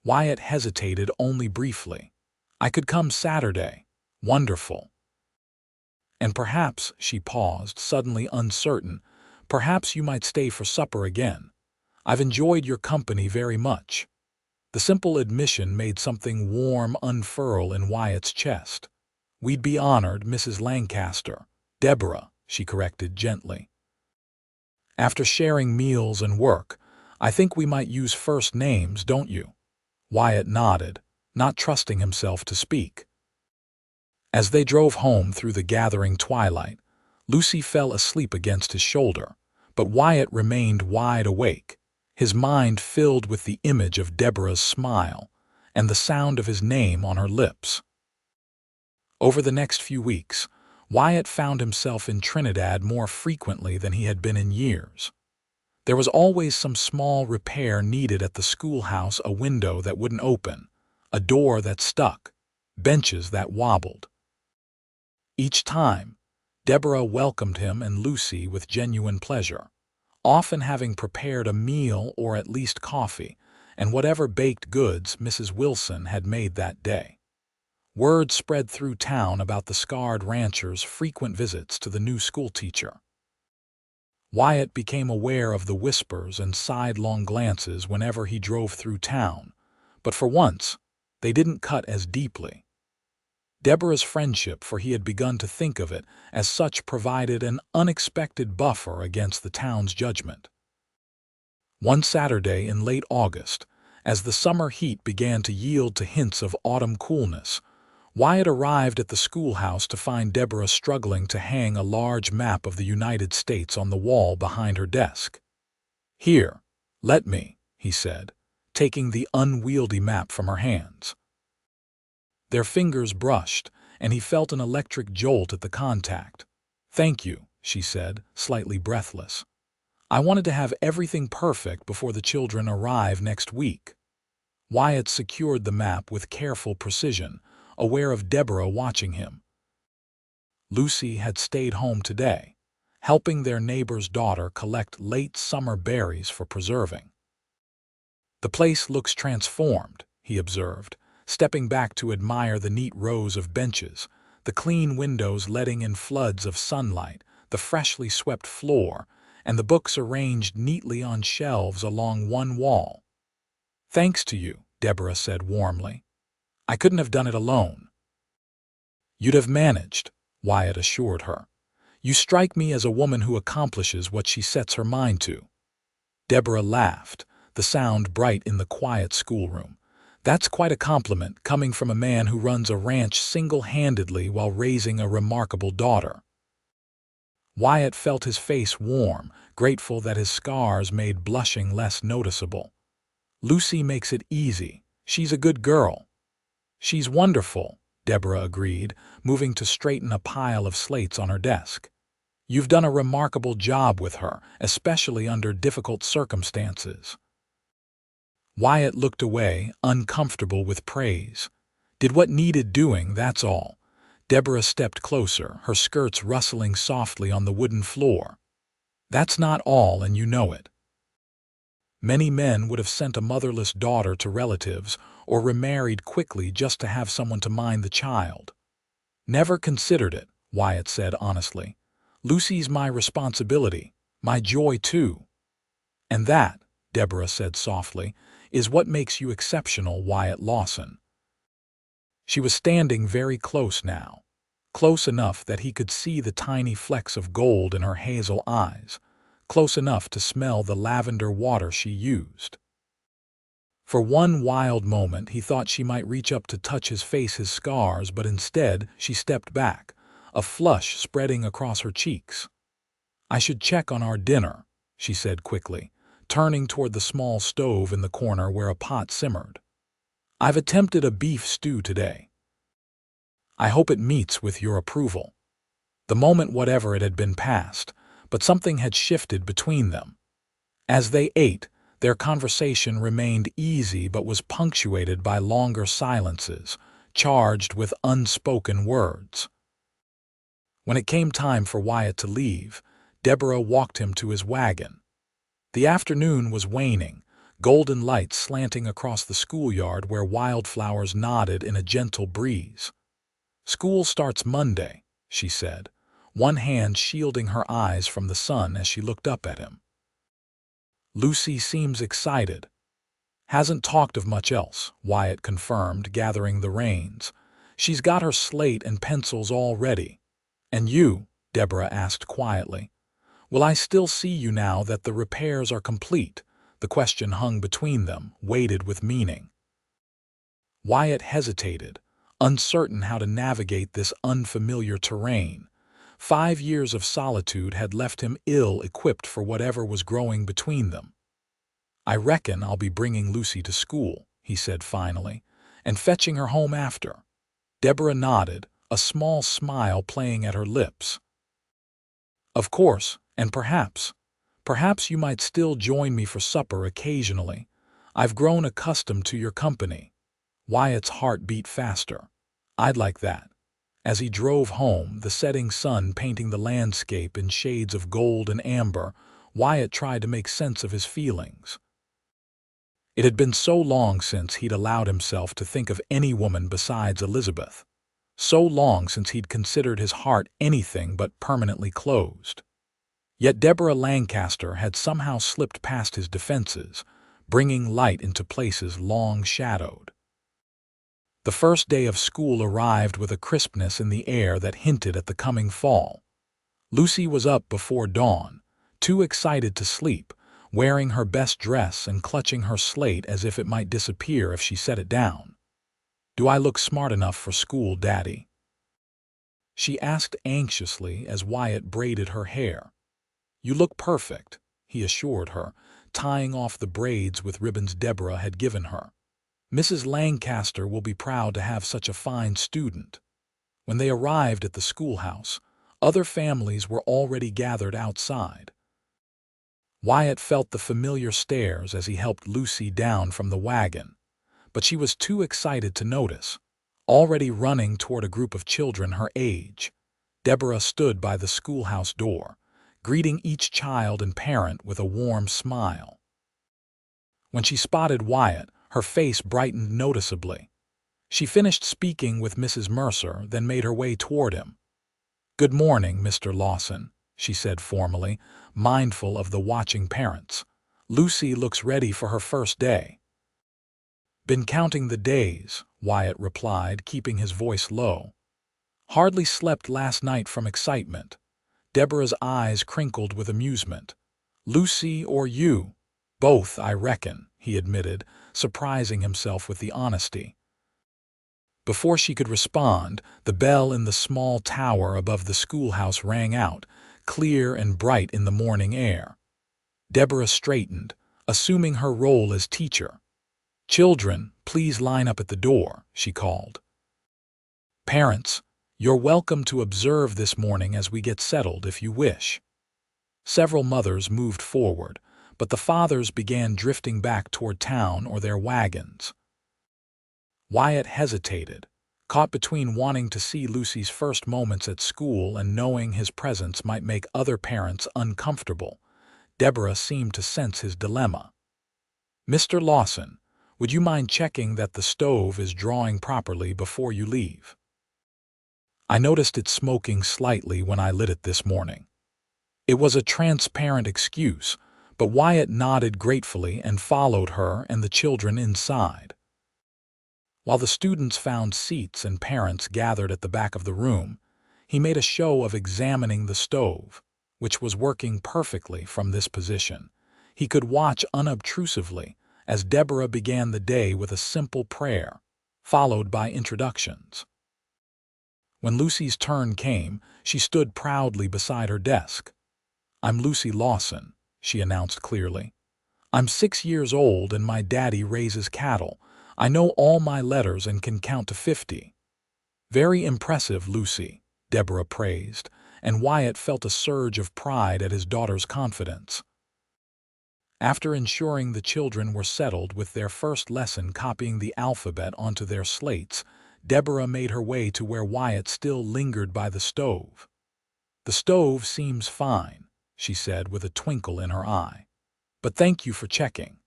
Wyatt hesitated only briefly. "I could come Saturday." "Wonderful." "And perhaps," she paused, suddenly uncertain, "perhaps you might stay for supper again. I've enjoyed your company very much." The simple admission made something warm unfurl in Wyatt's chest. "We'd be honored, Mrs. Lancaster." "Deborah," she corrected gently. "After sharing meals and work, I think we might use first names, don't you?" Wyatt nodded, not trusting himself to speak. As they drove home through the gathering twilight, Lucy fell asleep against his shoulder, but Wyatt remained wide awake, his mind filled with the image of Deborah's smile and the sound of his name on her lips. Over the next few weeks, Wyatt found himself in Trinidad more frequently than he had been in years. There was always some small repair needed at the schoolhouse, a window that wouldn't open, a door that stuck, benches that wobbled. Each time, Deborah welcomed him and Lucy with genuine pleasure, often having prepared a meal or at least coffee, and whatever baked goods Mrs. Wilson had made that day. Word spread through town about the scarred rancher's frequent visits to the new schoolteacher. Wyatt became aware of the whispers and sidelong glances whenever he drove through town, but for once, they didn't cut as deeply. Deborah's friendship, for he had begun to think of it as such, provided an unexpected buffer against the town's judgment. One Saturday in late August, as the summer heat began to yield to hints of autumn coolness, Wyatt arrived at the schoolhouse to find Deborah struggling to hang a large map of the United States on the wall behind her desk. "Here, let me," he said, taking the unwieldy map from her hands. Their fingers brushed, and he felt an electric jolt at the contact. "Thank you," she said, slightly breathless. "I wanted to have everything perfect before the children arrive next week." Wyatt secured the map with careful precision, aware of Deborah watching him. Lucy had stayed home today, helping their neighbor's daughter collect late summer berries for preserving. "The place looks transformed," he observed, stepping back to admire the neat rows of benches, the clean windows letting in floods of sunlight, the freshly swept floor, and the books arranged neatly on shelves along one wall. "Thanks to you," Deborah said warmly. "I couldn't have done it alone." "You'd have managed," Wyatt assured her. "You strike me as a woman who accomplishes what she sets her mind to." Deborah laughed, the sound bright in the quiet schoolroom. "That's quite a compliment coming from a man who runs a ranch single-handedly while raising a remarkable daughter." Wyatt felt his face warm, grateful that his scars made blushing less noticeable. "Lucy makes it easy. She's a good girl." "She's wonderful," Deborah agreed, moving to straighten a pile of slates on her desk. "You've done a remarkable job with her, especially under difficult circumstances." Wyatt looked away, uncomfortable with praise. "Did what needed doing, that's all." Deborah stepped closer, her skirts rustling softly on the wooden floor. "That's not all, and you know it. Many men would have sent a motherless daughter to relatives or remarried quickly just to have someone to mind the child." "Never considered it," Wyatt said honestly. "Lucy's my responsibility, my joy too." "And that," Deborah said softly, "is what makes you exceptional, Wyatt Lawson." She was standing very close now, close enough that he could see the tiny flecks of gold in her hazel eyes, close enough to smell the lavender water she used. For one wild moment he thought she might reach up to touch his face, his scars, but instead she stepped back, a flush spreading across her cheeks. "I should check on our dinner," she said quickly, turning toward the small stove in the corner where a pot simmered. "I've attempted a beef stew today. I hope it meets with your approval." The moment, whatever it had been, passed, but something had shifted between them. As they ate, their conversation remained easy but was punctuated by longer silences, charged with unspoken words. When it came time for Wyatt to leave, Deborah walked him to his wagon. The afternoon was waning, golden lights slanting across the schoolyard where wildflowers nodded in a gentle breeze. "School starts Monday," she said, one hand shielding her eyes from the sun as she looked up at him. "Lucy seems excited." "Hasn't talked of much else," Wyatt confirmed, gathering the reins. "She's got her slate and pencils all ready." "And you?" Deborah asked quietly. "Will I still see you now that the repairs are complete?" The question hung between them, weighted with meaning. Wyatt hesitated, uncertain how to navigate this unfamiliar terrain. 5 years of solitude had left him ill-equipped for whatever was growing between them. "I reckon I'll be bringing Lucy to school," he said finally, "and fetching her home after." Deborah nodded, a small smile playing at her lips. "Of course, and perhaps you might still join me for supper occasionally. I've grown accustomed to your company." Wyatt's heart beat faster. "I'd like that." As he drove home, the setting sun painting the landscape in shades of gold and amber, Wyatt tried to make sense of his feelings. It had been so long since he'd allowed himself to think of any woman besides Elizabeth. So long since he'd considered his heart anything but permanently closed. Yet Deborah Lancaster had somehow slipped past his defenses, bringing light into places long shadowed. The first day of school arrived with a crispness in the air that hinted at the coming fall. Lucy was up before dawn, too excited to sleep, wearing her best dress and clutching her slate as if it might disappear if she set it down. "Do I look smart enough for school, Daddy?" she asked anxiously as Wyatt braided her hair. "You look perfect," he assured her, tying off the braids with ribbons Deborah had given her. "Mrs. Lancaster will be proud to have such a fine student." When they arrived at the schoolhouse, other families were already gathered outside. Wyatt felt the familiar stares as he helped Lucy down from the wagon, but she was too excited to notice, already running toward a group of children her age. Deborah stood by the schoolhouse door, greeting each child and parent with a warm smile. When she spotted Wyatt, her face brightened noticeably. She finished speaking with Mrs. Mercer, then made her way toward him. "Good morning, Mr. Lawson," she said formally, mindful of the watching parents. "Lucy looks ready for her first day." Been counting the days, Wyatt replied, keeping his voice low. Hardly slept last night from excitement. Deborah's eyes crinkled with amusement. Lucy or you? Both, I reckon, he admitted, surprising himself with the honesty. Before she could respond, the bell in the small tower above the schoolhouse rang out, clear and bright in the morning air. Deborah straightened, assuming her role as teacher. "Children, please line up at the door," she called. "Parents, you're welcome to observe this morning as we get settled if you wish." Several mothers moved forward, but the fathers began drifting back toward town or their wagons. Wyatt hesitated, caught between wanting to see Lucy's first moments at school and knowing his presence might make other parents uncomfortable. Deborah seemed to sense his dilemma. "Mr. Lawson, would you mind checking that the stove is drawing properly before you leave? I noticed it smoking slightly when I lit it this morning." It was a transparent excuse, but Wyatt nodded gratefully and followed her and the children inside. While the students found seats and parents gathered at the back of the room, he made a show of examining the stove, which was working perfectly from this position. He could watch unobtrusively as Deborah began the day with a simple prayer, followed by introductions. When Lucy's turn came, she stood proudly beside her desk. "I'm Lucy Lawson," she announced clearly. "I'm 6 years old and my daddy raises cattle. I know all my letters and can count to 50. "Very impressive, Lucy," Deborah praised, and Wyatt felt a surge of pride at his daughter's confidence. After ensuring the children were settled with their first lesson copying the alphabet onto their slates, Deborah made her way to where Wyatt still lingered by the stove. "The stove seems fine," she said with a twinkle in her eye. "But thank you for checking."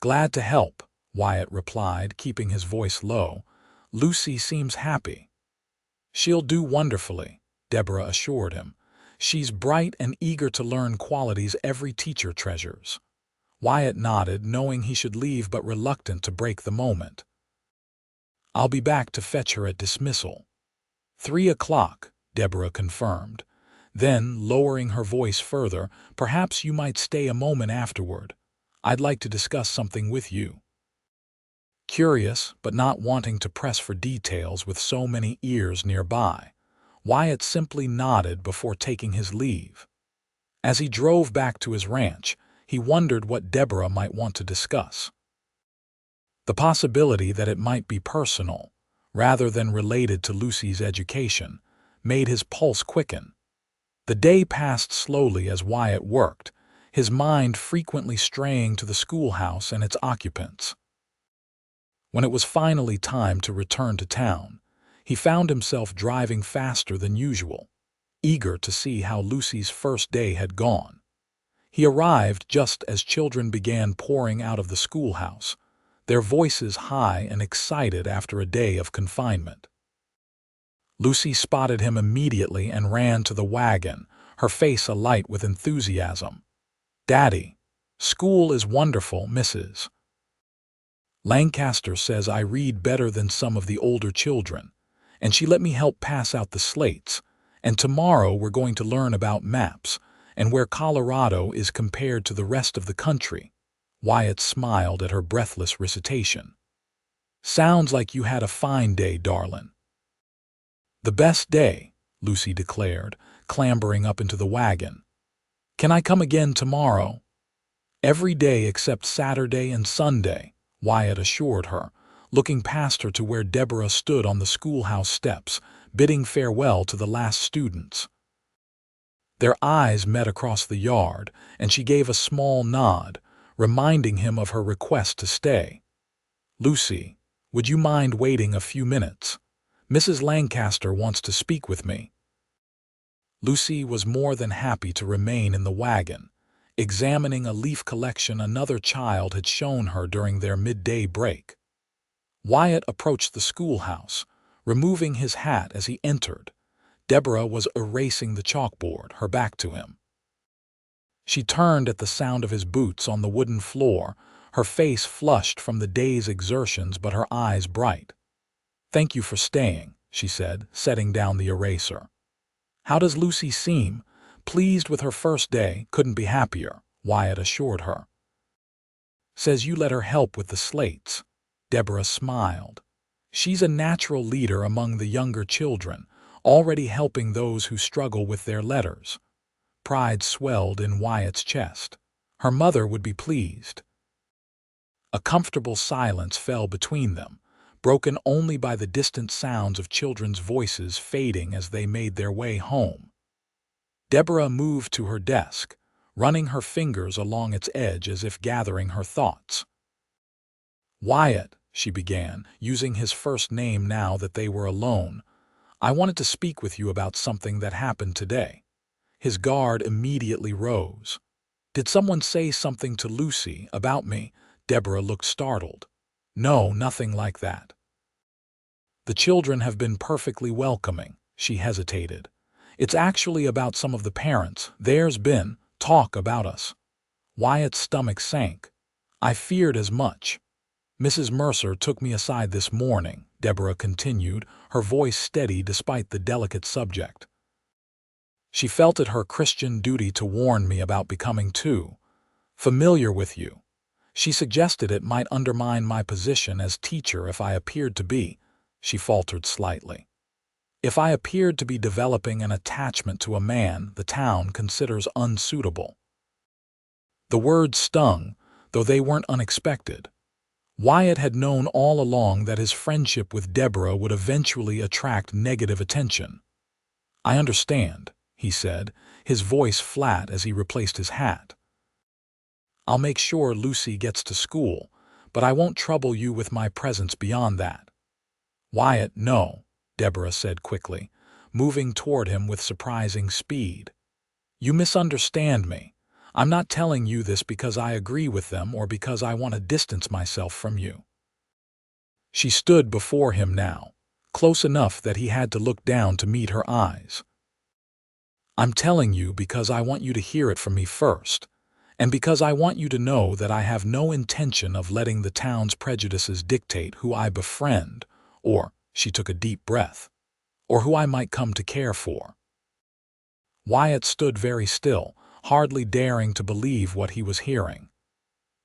"Glad to help," Wyatt replied, keeping his voice low. "Lucy seems happy." "She'll do wonderfully," Deborah assured him. "She's bright and eager to learn qualities every teacher treasures." Wyatt nodded, knowing he should leave but reluctant to break the moment. "I'll be back to fetch her at dismissal." 3 o'clock, Deborah confirmed. Then, lowering her voice further, "Perhaps you might stay a moment afterward. I'd like to discuss something with you." Curious, but not wanting to press for details with so many ears nearby, Wyatt simply nodded before taking his leave. As he drove back to his ranch, he wondered what Deborah might want to discuss. The possibility that it might be personal, rather than related to Lucy's education, made his pulse quicken. The day passed slowly as Wyatt worked, his mind frequently straying to the schoolhouse and its occupants. When it was finally time to return to town, he found himself driving faster than usual, eager to see how Lucy's first day had gone. He arrived just as children began pouring out of the schoolhouse, their voices high and excited after a day of confinement. Lucy spotted him immediately and ran to the wagon, her face alight with enthusiasm. "Daddy, school is wonderful, Mrs. Lancaster says I read better than some of the older children, and she let me help pass out the slates, and tomorrow we're going to learn about maps and where Colorado is compared to the rest of the country." Wyatt smiled at her breathless recitation. "Sounds like you had a fine day, darling." "The best day," Lucy declared, clambering up into the wagon. "Can I come again tomorrow?" "Every day except Saturday and Sunday," Wyatt assured her, looking past her to where Deborah stood on the schoolhouse steps, bidding farewell to the last students. Their eyes met across the yard, and she gave a small nod, reminding him of her request to stay. "Lucy, would you mind waiting a few minutes? Mrs. Lancaster wants to speak with me." Lucy was more than happy to remain in the wagon, examining a leaf collection another child had shown her during their midday break. Wyatt approached the schoolhouse, removing his hat as he entered. Deborah was erasing the chalkboard, her back to him. She turned at the sound of his boots on the wooden floor, her face flushed from the day's exertions but her eyes bright. "Thank you for staying," she said, setting down the eraser. "How does Lucy seem?" "Pleased with her first day, couldn't be happier," Wyatt assured her. "Says you let her help with the slates." Deborah smiled. "She's a natural leader among the younger children, already helping those who struggle with their letters." Pride swelled in Wyatt's chest. Her mother would be pleased. A comfortable silence fell between them, broken only by the distant sounds of children's voices fading as they made their way home. Deborah moved to her desk, running her fingers along its edge as if gathering her thoughts. "Wyatt," she began, using his first name now that they were alone, "I wanted to speak with you about something that happened today." His guard immediately rose. "Did someone say something to Lucy about me?" Deborah looked startled. "No, nothing like that. The children have been perfectly welcoming." She hesitated. "It's actually about some of the parents. There's been talk about us." Wyatt's stomach sank. "I feared as much. Mrs. Mercer took me aside this morning," Deborah continued, her voice steady despite the delicate subject. "She felt it her Christian duty to warn me about becoming too familiar with you. She suggested it might undermine my position as teacher if I appeared to be," she faltered slightly, "if I appeared to be developing an attachment to a man the town considers unsuitable." The words stung, though they weren't unexpected. Wyatt had known all along that his friendship with Deborah would eventually attract negative attention. "I understand," he said, his voice flat as he replaced his hat. "I'll make sure Lucy gets to school, but I won't trouble you with my presence beyond that." "Wyatt, no," Deborah said quickly, moving toward him with surprising speed. "You misunderstand me. I'm not telling you this because I agree with them or because I want to distance myself from you." She stood before him now, close enough that he had to look down to meet her eyes. "I'm telling you because I want you to hear it from me first, and because I want you to know that I have no intention of letting the town's prejudices dictate who I befriend, or," she took a deep breath, "or who I might come to care for." Wyatt stood very still, hardly daring to believe what he was hearing.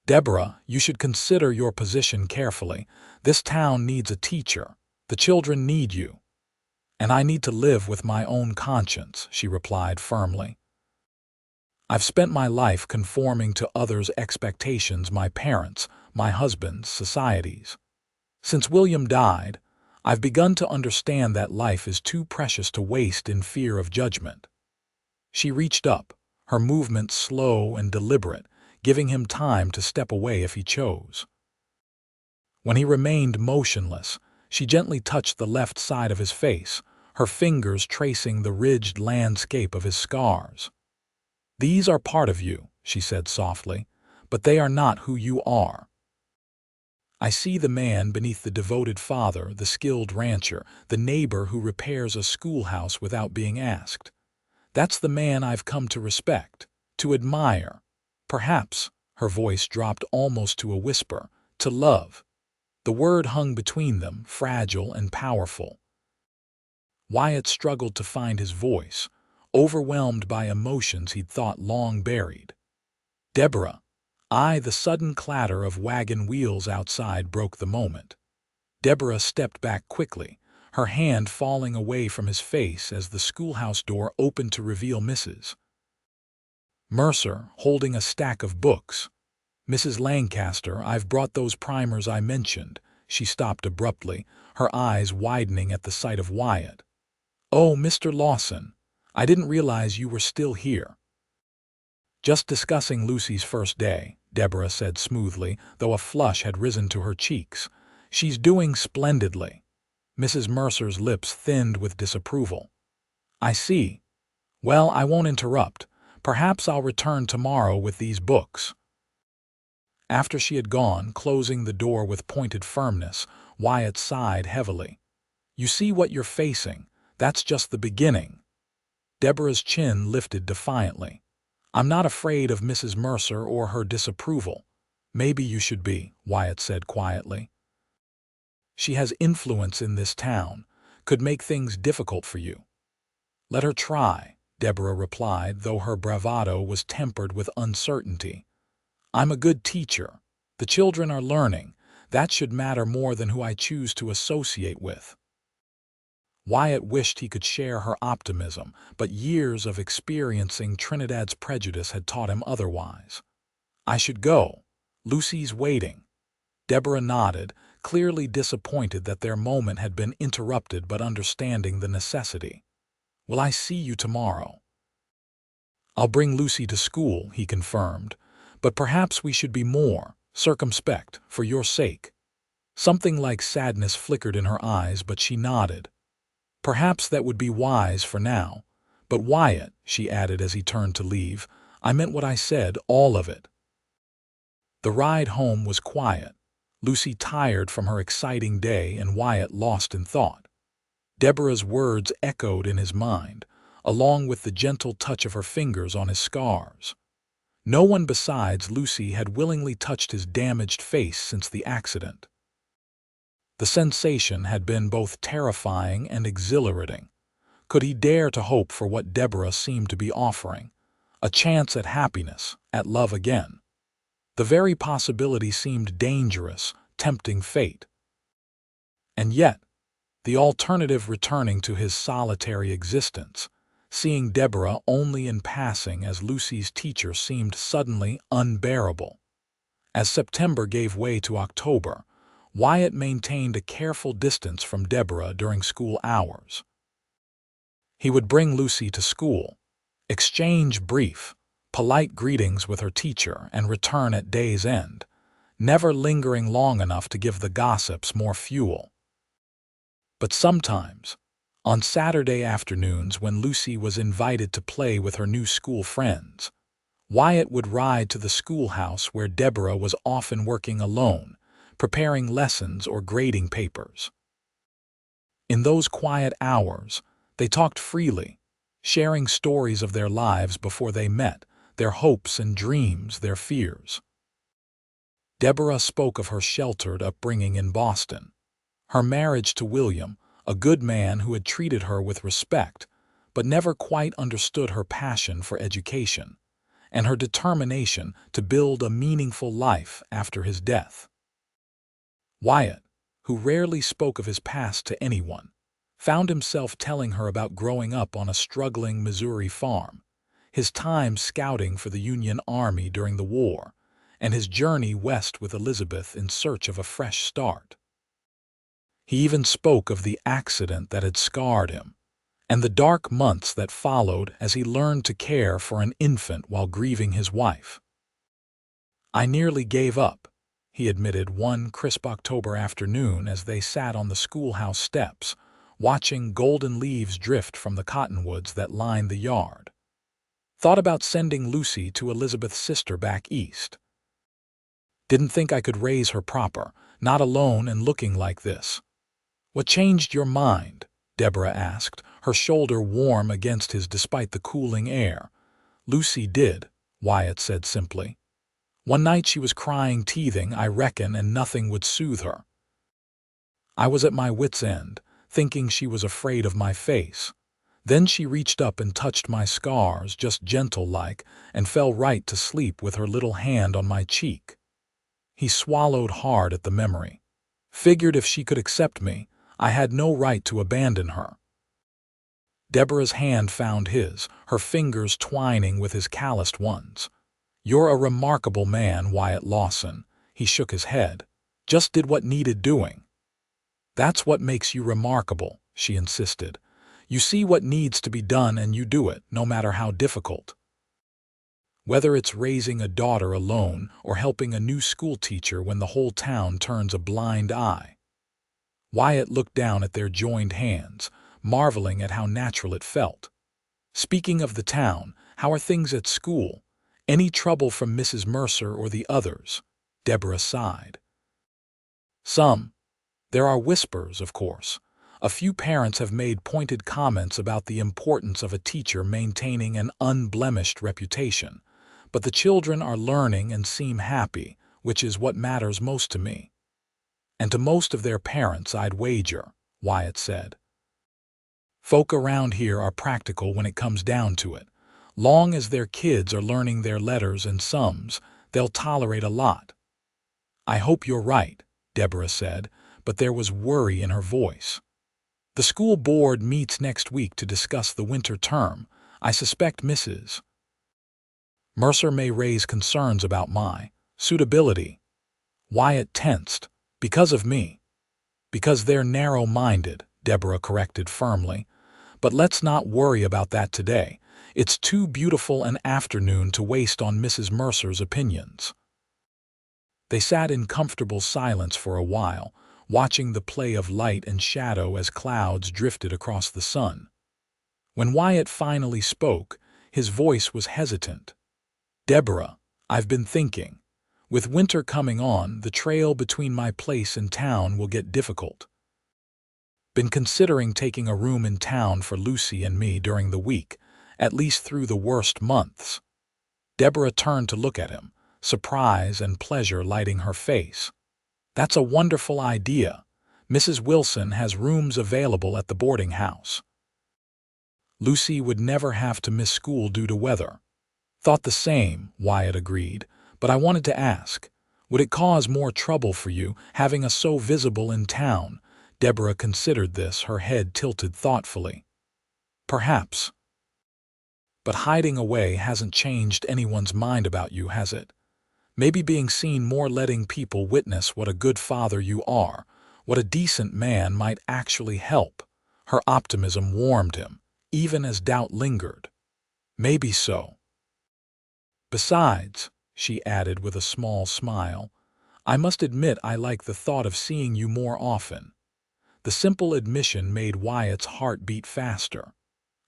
"Deborah, you should consider your position carefully. This town needs a teacher. The children need you. And I need to live with my own conscience," she replied firmly. "I've spent my life conforming to others' expectations, my parents', my husband's, society's. Since William died, I've begun to understand that life is too precious to waste in fear of judgment." She reached up, her movement slow and deliberate, giving him time to step away if he chose. When he remained motionless, she gently touched the left side of his face, her fingers tracing the ridged landscape of his scars. "These are part of you," she said softly, "but they are not who you are. I see the man beneath the devoted father, the skilled rancher, the neighbor who repairs a schoolhouse without being asked. That's the man I've come to respect, to admire, perhaps," her voice dropped almost to a whisper, "to love." The word hung between them, fragile and powerful. Wyatt struggled to find his voice, overwhelmed by emotions he'd thought long buried. "Deborah." The sudden clatter of wagon wheels outside broke the moment. Deborah stepped back quickly, her hand falling away from his face as the schoolhouse door opened to reveal Mrs. Mercer holding a stack of books. "Mrs. Lancaster, I've brought those primers I mentioned." She stopped abruptly, her eyes widening at the sight of Wyatt. "Oh, Mr. Lawson, I didn't realize you were still here." "Just discussing Lucy's first day," Deborah said smoothly, though a flush had risen to her cheeks. "She's doing splendidly." Mrs. Mercer's lips thinned with disapproval. "I see. Well, I won't interrupt. Perhaps I'll return tomorrow with these books." After she had gone, closing the door with pointed firmness, Wyatt sighed heavily. "You see what you're facing. That's just the beginning." Deborah's chin lifted defiantly. "I'm not afraid of Mrs. Mercer or her disapproval. Maybe you should be, Wyatt said quietly. She has influence in this town, could make things difficult for you. Let her try, Deborah replied, though her bravado was tempered with uncertainty. I'm a good teacher. The children are learning. That should matter more than who I choose to associate with. Wyatt wished he could share her optimism, but years of experiencing Trinidad's prejudice had taught him otherwise. I should go. Lucy's waiting. Deborah nodded, clearly disappointed that their moment had been interrupted but understanding the necessity. Will I see you tomorrow? I'll bring Lucy to school, he confirmed, but perhaps we should be more circumspect for your sake. Something like sadness flickered in her eyes, but she nodded. Perhaps that would be wise for now. But Wyatt, she added as he turned to leave, I meant what I said, all of it. The ride home was quiet, Lucy tired from her exciting day and Wyatt lost in thought. Deborah's words echoed in his mind, along with the gentle touch of her fingers on his scars. No one besides Lucy had willingly touched his damaged face since the accident. The sensation had been both terrifying and exhilarating. Could he dare to hope for what Deborah seemed to be offering? A chance at happiness, at love again. The very possibility seemed dangerous, tempting fate. And yet, the alternative returning to his solitary existence, seeing Deborah only in passing as Lucy's teacher seemed suddenly unbearable. As September gave way to October, Wyatt maintained a careful distance from Deborah during school hours. He would bring Lucy to school, exchange brief, polite greetings with her teacher, and return at day's end, never lingering long enough to give the gossips more fuel. But sometimes, on Saturday afternoons when Lucy was invited to play with her new school friends, Wyatt would ride to the schoolhouse where Deborah was often working alone, preparing lessons or grading papers. In those quiet hours, they talked freely, sharing stories of their lives before they met, their hopes and dreams, their fears. Deborah spoke of her sheltered upbringing in Boston, her marriage to William, a good man who had treated her with respect, but never quite understood her passion for education, and her determination to build a meaningful life after his death. Wyatt, who rarely spoke of his past to anyone, found himself telling her about growing up on a struggling Missouri farm, his time scouting for the Union Army during the war, and his journey west with Elizabeth in search of a fresh start. He even spoke of the accident that had scarred him, and the dark months that followed as he learned to care for an infant while grieving his wife. I nearly gave up, he admitted one crisp October afternoon as they sat on the schoolhouse steps, watching golden leaves drift from the cottonwoods that lined the yard. Thought about sending Lucy to Elizabeth's sister back east. Didn't think I could raise her proper, not alone and looking like this. What changed your mind? Deborah asked, her shoulder warm against his despite the cooling air. Lucy did, Wyatt said simply. One night she was crying, teething, I reckon, and nothing would soothe her. I was at my wit's end, thinking she was afraid of my face. Then she reached up and touched my scars, just gentle-like, and fell right to sleep with her little hand on my cheek. He swallowed hard at the memory. Figured if she could accept me, I had no right to abandon her. Deborah's hand found his, her fingers twining with his calloused ones. You're a remarkable man, Wyatt Lawson. He shook his head. Just did what needed doing. That's what makes you remarkable, she insisted. You see what needs to be done and you do it, no matter how difficult. Whether it's raising a daughter alone or helping a new schoolteacher when the whole town turns a blind eye. Wyatt looked down at their joined hands, marveling at how natural it felt. Speaking of the town, how are things at school? Any trouble from Mrs. Mercer or the others? Deborah sighed. Some. There are whispers, of course. A few parents have made pointed comments about the importance of a teacher maintaining an unblemished reputation. But the children are learning and seem happy, which is what matters most to me. And to most of their parents, I'd wager, Wyatt said. Folk around here are practical when it comes down to it. Long as their kids are learning their letters and sums, they'll tolerate a lot. I hope you're right, Deborah said, but there was worry in her voice. The school board meets next week to discuss the winter term. I suspect Mrs. Mercer may raise concerns about my suitability. Wyatt tensed. Because of me. Because they're narrow-minded, Deborah corrected firmly. But let's not worry about that today. It's too beautiful an afternoon to waste on Mrs. Mercer's opinions. They sat in comfortable silence for a while, watching the play of light and shadow as clouds drifted across the sun. When Wyatt finally spoke, his voice was hesitant. Deborah, I've been thinking. With winter coming on, the trail between my place and town will get difficult. Been considering taking a room in town for Lucy and me during the week, at least through the worst months. Deborah turned to look at him, surprise and pleasure lighting her face. That's a wonderful idea. Mrs. Wilson has rooms available at the boarding house. Lucy would never have to miss school due to weather. Thought the same, Wyatt agreed, but I wanted to ask, would it cause more trouble for you having us so visible in town? Deborah considered this, her head tilted thoughtfully. Perhaps. But hiding away hasn't changed anyone's mind about you, has it? Maybe being seen more letting people witness what a good father you are, what a decent man might actually help. Her optimism warmed him, even as doubt lingered. Maybe so. Besides, she added with a small smile, I must admit I like the thought of seeing you more often. The simple admission made Wyatt's heart beat faster.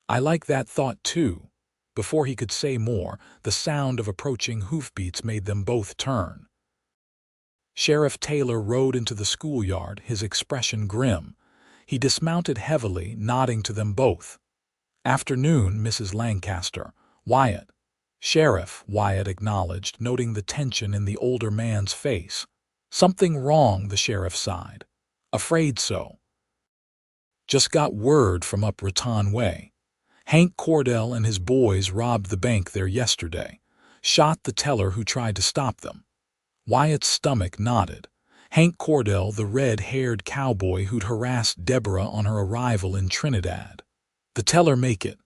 I like that thought too. Before he could say more, the sound of approaching hoofbeats made them both turn. Sheriff Taylor rode into the schoolyard, his expression grim. He dismounted heavily, nodding to them both. Afternoon, Mrs. Lancaster. Wyatt. Sheriff, Wyatt acknowledged, noting the tension in the older man's face. Something wrong, the sheriff sighed. Afraid so. Just got word from up Raton Way. Hank Cordell and his boys robbed the bank there yesterday. Shot the teller who tried to stop them. Wyatt's stomach knotted. Hank Cordell, the red-haired cowboy who'd harassed Deborah on her arrival in Trinidad. The teller make it.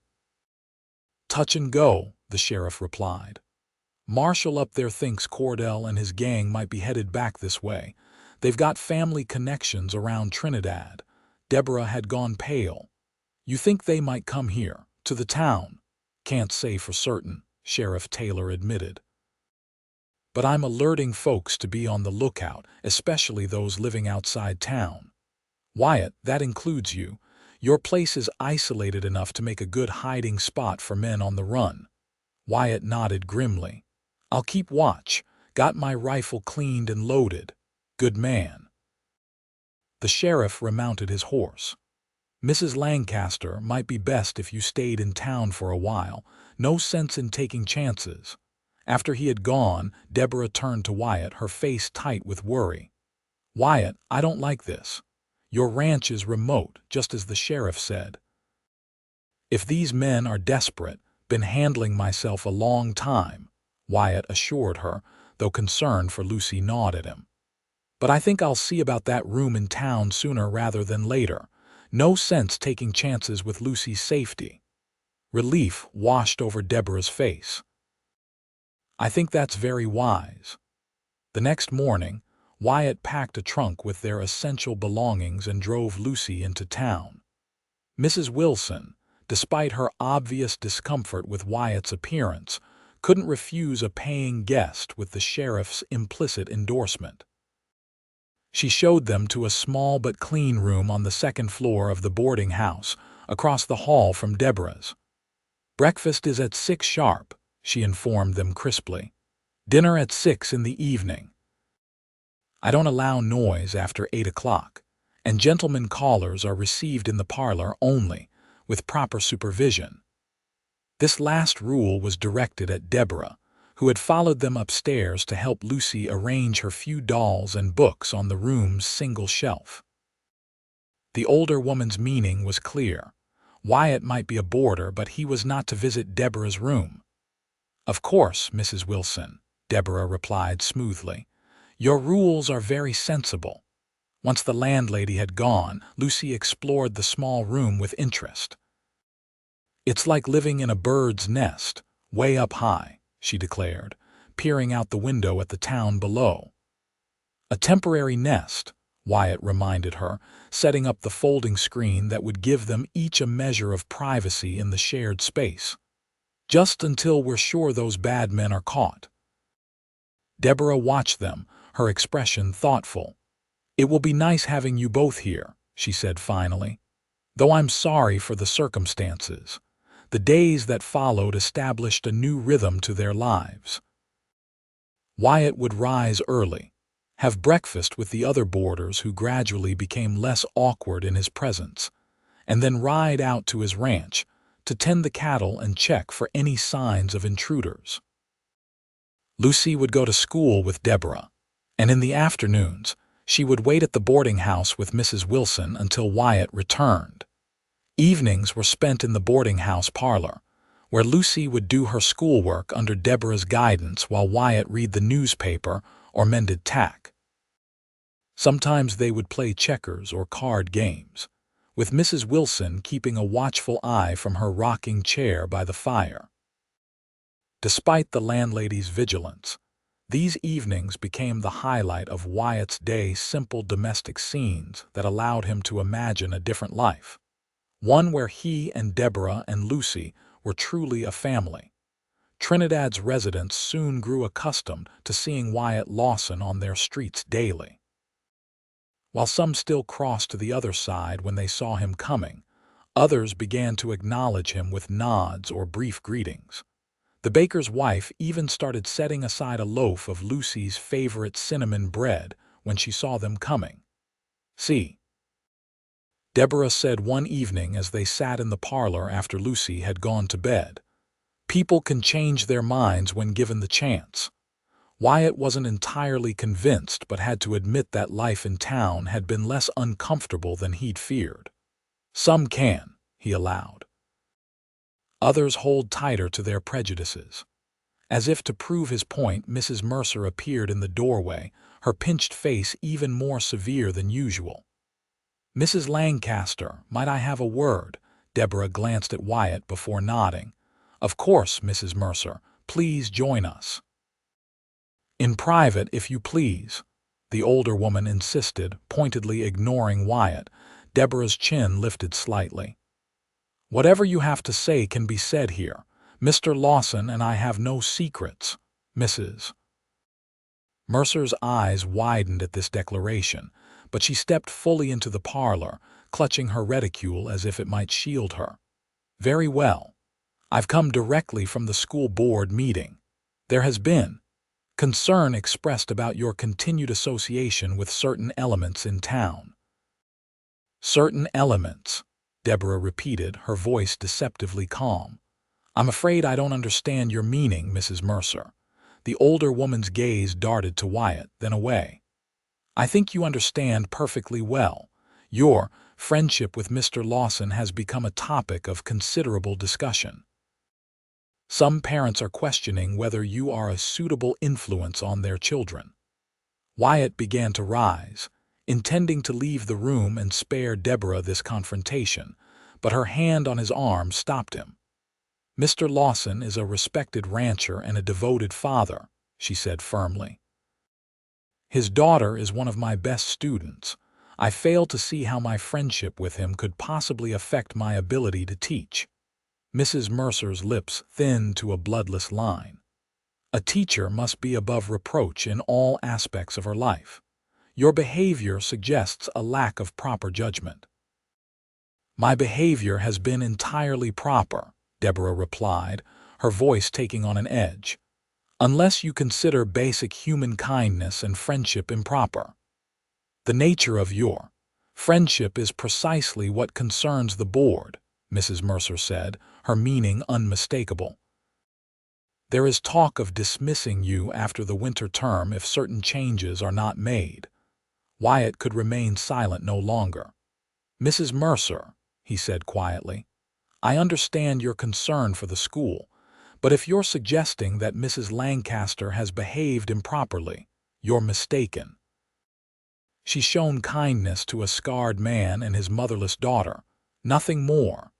Touch and go, the sheriff replied. Marshal up there thinks Cordell and his gang might be headed back this way. They've got family connections around Trinidad. Deborah had gone pale. You think they might come here, to the town? Can't say for certain, Sheriff Taylor admitted. But I'm alerting folks to be on the lookout, especially those living outside town. Wyatt, that includes you. Your place is isolated enough to make a good hiding spot for men on the run. Wyatt nodded grimly. I'll keep watch. Got my rifle cleaned and loaded. Good man. The sheriff remounted his horse. Mrs. Lancaster, might be best if you stayed in town for a while. No sense in taking chances. After he had gone, Deborah turned to Wyatt, her face tight with worry. Wyatt, I don't like this. Your ranch is remote, just as the sheriff said. If these men are desperate, been handling myself a long time, Wyatt assured her, though concern for Lucy gnawed at him. But I think I'll see about that room in town sooner rather than later. No sense taking chances with Lucy's safety. Relief washed over Deborah's face. I think that's very wise. The next morning, Wyatt packed a trunk with their essential belongings and drove Lucy into town. Mrs. Wilson, despite her obvious discomfort with Wyatt's appearance, couldn't refuse a paying guest with the sheriff's implicit endorsement. She showed them to a small but clean room on the second floor of the boarding house, across the hall from Deborah's. Breakfast is at 6 sharp, she informed them crisply. Dinner at 6 in the evening. I don't allow noise after 8 o'clock, and gentlemen callers are received in the parlor only, with proper supervision. This last rule was directed at Deborah, who had followed them upstairs to help Lucy arrange her few dolls and books on the room's single shelf. The older woman's meaning was clear. Wyatt might be a boarder, but he was not to visit Deborah's room. "Of course, Mrs. Wilson," Deborah replied smoothly. "Your rules are very sensible." Once the landlady had gone, Lucy explored the small room with interest. "It's like living in a bird's nest, way up high," she declared, peering out the window at the town below. "A temporary nest," Wyatt reminded her, setting up the folding screen that would give them each a measure of privacy in the shared space. "Just until we're sure those bad men are caught." Deborah watched them, her expression thoughtful. "It will be nice having you both here," she said finally. "Though I'm sorry for the circumstances." The days that followed established a new rhythm to their lives. Wyatt would rise early, have breakfast with the other boarders who gradually became less awkward in his presence, and then ride out to his ranch to tend the cattle and check for any signs of intruders. Lucy would go to school with Deborah, and in the afternoons, she would wait at the boarding house with Mrs. Wilson until Wyatt returned. Evenings were spent in the boarding house parlor, where Lucy would do her schoolwork under Deborah's guidance while Wyatt read the newspaper or mended tack. Sometimes they would play checkers or card games, with Mrs. Wilson keeping a watchful eye from her rocking chair by the fire. Despite the landlady's vigilance, these evenings became the highlight of Wyatt's day, simple domestic scenes that allowed him to imagine a different life. One where he and Deborah and Lucy were truly a family. Trinidad's residents soon grew accustomed to seeing Wyatt Lawson on their streets daily. While some still crossed to the other side when they saw him coming, others began to acknowledge him with nods or brief greetings. The baker's wife even started setting aside a loaf of Lucy's favorite cinnamon bread when she saw them coming. "See," Deborah said one evening as they sat in the parlor after Lucy had gone to bed, "people can change their minds when given the chance." Wyatt wasn't entirely convinced, but had to admit that life in town had been less uncomfortable than he'd feared. "Some can," he allowed. "Others hold tighter to their prejudices." As if to prove his point, Mrs. Mercer appeared in the doorway, her pinched face even more severe than usual. "Mrs. Lancaster, might I have a word?" Deborah glanced at Wyatt before nodding. "Of course, Mrs. Mercer. Please join us." "In private, if you please," the older woman insisted, pointedly ignoring Wyatt. Deborah's chin lifted slightly. "Whatever you have to say can be said here. Mr. Lawson and I have no secrets, Mrs." Mercer's eyes widened at this declaration, but she stepped fully into the parlor, clutching her reticule as if it might shield her. "Very well. I've come directly from the school board meeting. There has been concern expressed about your continued association with certain elements in town." "Certain elements," Deborah repeated, her voice deceptively calm. "I'm afraid I don't understand your meaning, Mrs. Mercer." The older woman's gaze darted to Wyatt, then away. "I think you understand perfectly well. Your friendship with Mr. Lawson has become a topic of considerable discussion. Some parents are questioning whether you are a suitable influence on their children." Wyatt began to rise, intending to leave the room and spare Deborah this confrontation, but her hand on his arm stopped him. "Mr. Lawson is a respected rancher and a devoted father," she said firmly. "His daughter is one of my best students. I fail to see how my friendship with him could possibly affect my ability to teach." Mrs. Mercer's lips thinned to a bloodless line. "A teacher must be above reproach in all aspects of her life. Your behavior suggests a lack of proper judgment." "My behavior has been entirely proper," Deborah replied, her voice taking on an edge, "unless you consider basic human kindness and friendship improper. The nature of your friendship is precisely what concerns the board," Mrs. Mercer said, her meaning unmistakable. There is talk of dismissing you after the winter term if certain changes are not made. Wyatt could remain silent no longer. "Mrs. Mercer," he said quietly, "I understand your concern for the school, but if you're suggesting that Mrs. Lancaster has behaved improperly, you're mistaken. She's shown kindness to a scarred man and his motherless daughter, nothing more."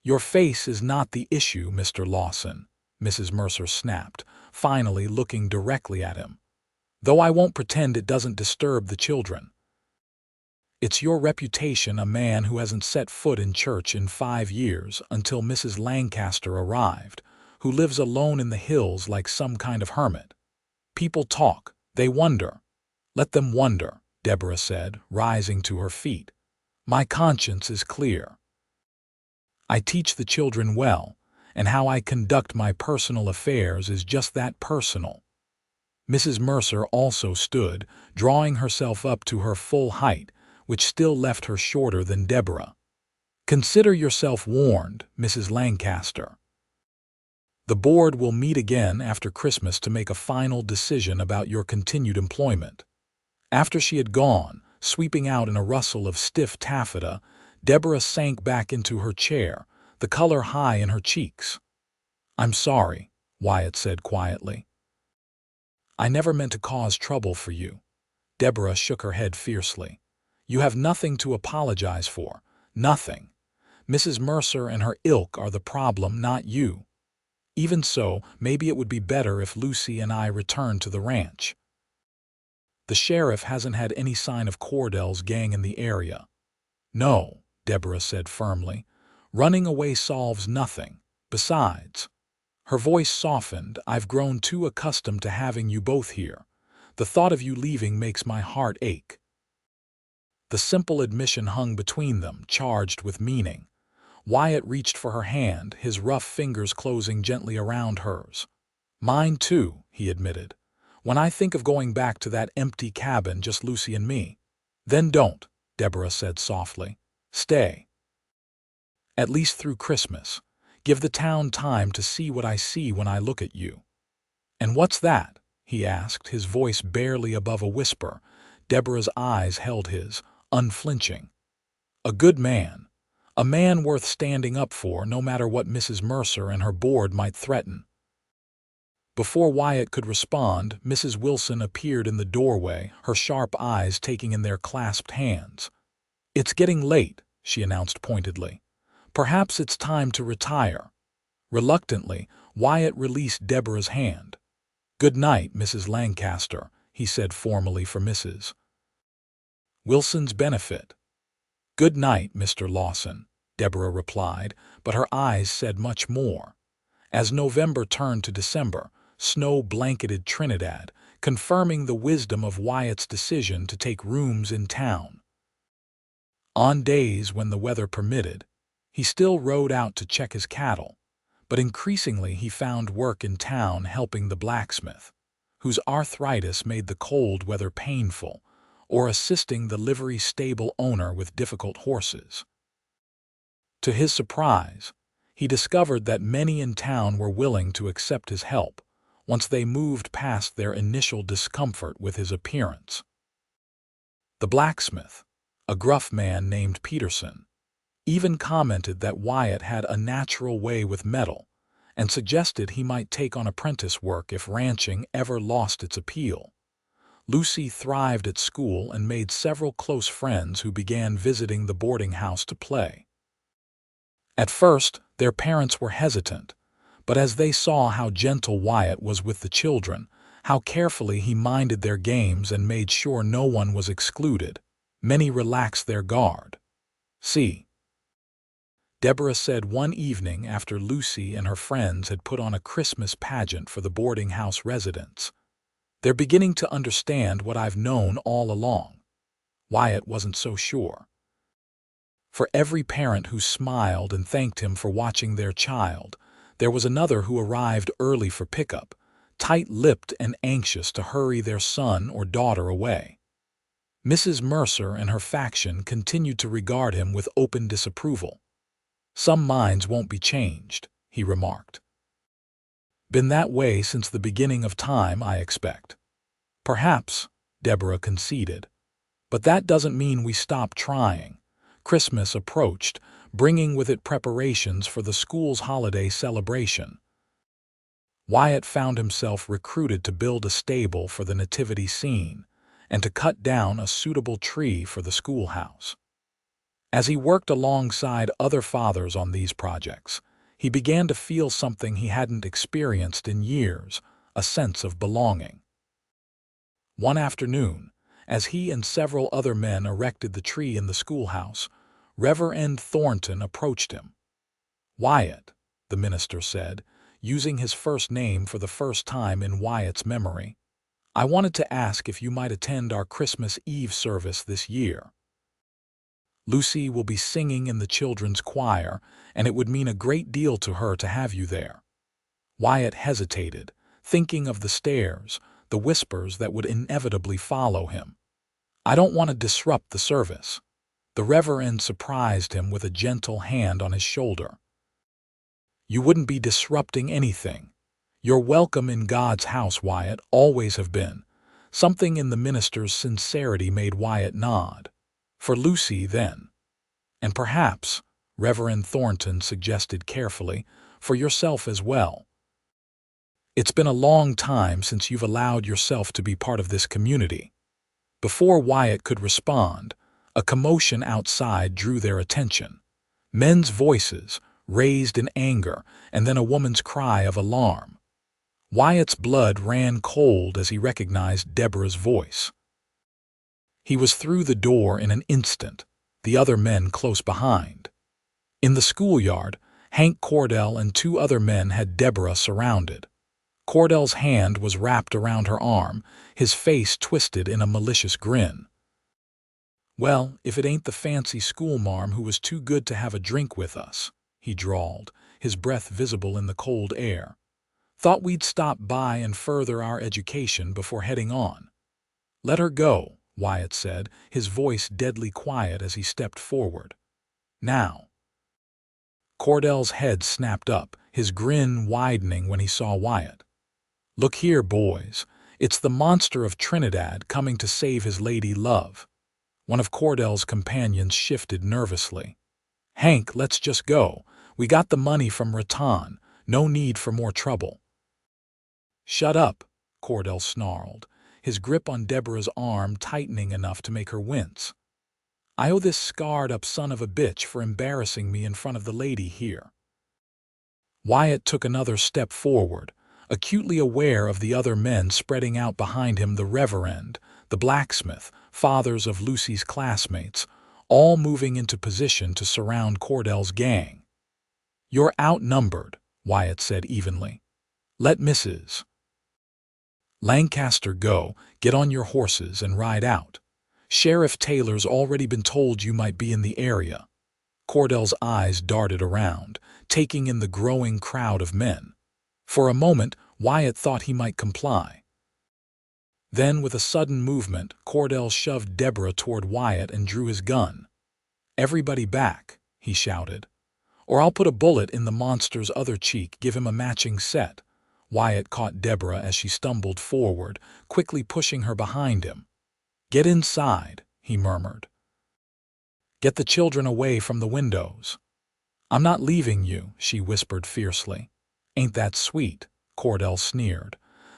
"Your face is not the issue, Mr. Lawson," Mrs. Mercer snapped, finally looking directly at him. "Though I won't pretend it doesn't disturb the children. It's your reputation, a man who hasn't set foot in church in 5 years until Mrs. Lancaster arrived, who lives alone in the hills like some kind of hermit. People talk, they wonder." "Let them wonder," Deborah said, rising to her feet. "My conscience is clear. I teach the children well, and how I conduct my personal affairs is just that, personal." Mrs. Mercer also stood, drawing herself up to her full height, which still left her shorter than Deborah. "Consider yourself warned, Mrs. Lancaster. The board will meet again after Christmas to make a final decision about your continued employment." After she had gone, sweeping out in a rustle of stiff taffeta, Deborah sank back into her chair, the color high in her cheeks. "I'm sorry," Wyatt said quietly. "I never meant to cause trouble for you." Deborah shook her head fiercely. "You have nothing to apologize for, nothing. Mrs. Mercer and her ilk are the problem, not you. Even so, maybe it would be better if Lucy and I returned to the ranch. The sheriff hasn't had any sign of Cordell's gang in the area." "No," Deborah said firmly. "Running away solves nothing. Besides," her voice softened, "I've grown too accustomed to having you both here. The thought of you leaving makes my heart ache." The simple admission hung between them, charged with meaning. Wyatt reached for her hand, his rough fingers closing gently around hers. "Mine too," he admitted. "When I think of going back to that empty cabin, just Lucy and me." "Then don't," Deborah said softly. "Stay. At least through Christmas. Give the town time to see what I see when I look at you." "And what's that?" he asked, his voice barely above a whisper. Deborah's eyes held his, unflinching. "A good man. A man worth standing up for, no matter what Mrs. Mercer and her board might threaten." Before Wyatt could respond, Mrs. Wilson appeared in the doorway, her sharp eyes taking in their clasped hands. "It's getting late," she announced pointedly. "Perhaps it's time to retire." Reluctantly, Wyatt released Deborah's hand. "Good night, Mrs. Lancaster," he said formally for Mrs. Wilson's benefit. "Good night, Mr. Lawson," Deborah replied, but her eyes said much more. As November turned to December, snow blanketed Trinidad, confirming the wisdom of Wyatt's decision to take rooms in town. On days when the weather permitted, he still rode out to check his cattle, but increasingly he found work in town helping the blacksmith, whose arthritis made the cold weather painful, or assisting the livery stable owner with difficult horses. To his surprise, he discovered that many in town were willing to accept his help once they moved past their initial discomfort with his appearance. The blacksmith, a gruff man named Peterson, even commented that Wyatt had a natural way with metal and suggested he might take on apprentice work if ranching ever lost its appeal. Lucy thrived at school and made several close friends who began visiting the boarding house to play. At first, their parents were hesitant, but as they saw how gentle Wyatt was with the children, how carefully he minded their games and made sure no one was excluded, many relaxed their guard. "See," Deborah said one evening after Lucy and her friends had put on a Christmas pageant for the boarding house residents, "they're beginning to understand what I've known all along." Wyatt wasn't so sure. For every parent who smiled and thanked him for watching their child, there was another who arrived early for pickup, tight-lipped and anxious to hurry their son or daughter away. Mrs. Mercer and her faction continued to regard him with open disapproval. "Some minds won't be changed," he remarked. Been that way since the beginning of time, I expect. Perhaps, Deborah conceded. But that doesn't mean we stop trying. Christmas approached, bringing with it preparations for the school's holiday celebration. Wyatt found himself recruited to build a stable for the nativity scene and to cut down a suitable tree for the schoolhouse. As he worked alongside other fathers on these projects, he began to feel something he hadn't experienced in years, a sense of belonging. One afternoon, as he and several other men erected the tree in the schoolhouse, Reverend Thornton approached him. "Wyatt," the minister said, using his first name for the first time in Wyatt's memory, "I wanted to ask if you might attend our Christmas Eve service this year. Lucy will be singing in the children's choir, and it would mean a great deal to her to have you there." Wyatt hesitated, thinking of the stares, the whispers that would inevitably follow him. "I don't want to disrupt the service." The Reverend surprised him with a gentle hand on his shoulder. "You wouldn't be disrupting anything. You're welcome in God's house, Wyatt, always have been." Something in the minister's sincerity made Wyatt nod. "For Lucy, then. And perhaps," Reverend Thornton suggested carefully, "for yourself as well. It's been a long time since you've allowed yourself to be part of this community." Before Wyatt could respond, a commotion outside drew their attention. Men's voices, raised in anger, and then a woman's cry of alarm. Wyatt's blood ran cold as he recognized Deborah's voice. He was through the door in an instant, the other men close behind. In the schoolyard, Hank Cordell and two other men had Deborah surrounded. Cordell's hand was wrapped around her arm, his face twisted in a malicious grin. "Well, if it ain't the fancy schoolmarm who was too good to have a drink with us," he drawled, his breath visible in the cold air. "Thought we'd stop by and further our education before heading on." "Let her go," Wyatt said, his voice deadly quiet as he stepped forward. "Now." Cordell's head snapped up, his grin widening when he saw Wyatt. "Look here, boys. It's the monster of Trinidad coming to save his lady love." One of Cordell's companions shifted nervously. "Hank, let's just go. We got the money from Rattan. No need for more trouble." "Shut up," Cordell snarled, his grip on Deborah's arm tightening enough to make her wince. "I owe this scarred-up son of a bitch for embarrassing me in front of the lady here." Wyatt took another step forward, acutely aware of the other men spreading out behind him, the Reverend, the blacksmith, fathers of Lucy's classmates, all moving into position to surround Cordell's gang. "You're outnumbered," Wyatt said evenly. "Let Mrs. Lancaster go, get on your horses and ride out. Sheriff Taylor's already been told you might be in the area." Cordell's eyes darted around, taking in the growing crowd of men. For a moment, Wyatt thought he might comply. Then, with a sudden movement, Cordell shoved Deborah toward Wyatt and drew his gun. "Everybody back," he shouted. "Or I'll put a bullet in the monster's other cheek, give him a matching set." Wyatt caught Deborah as she stumbled forward, quickly pushing her behind him. "Get inside," he murmured. "Get the children away from the windows." "I'm not leaving you," she whispered fiercely. "Ain't that sweet?" Cordell sneered.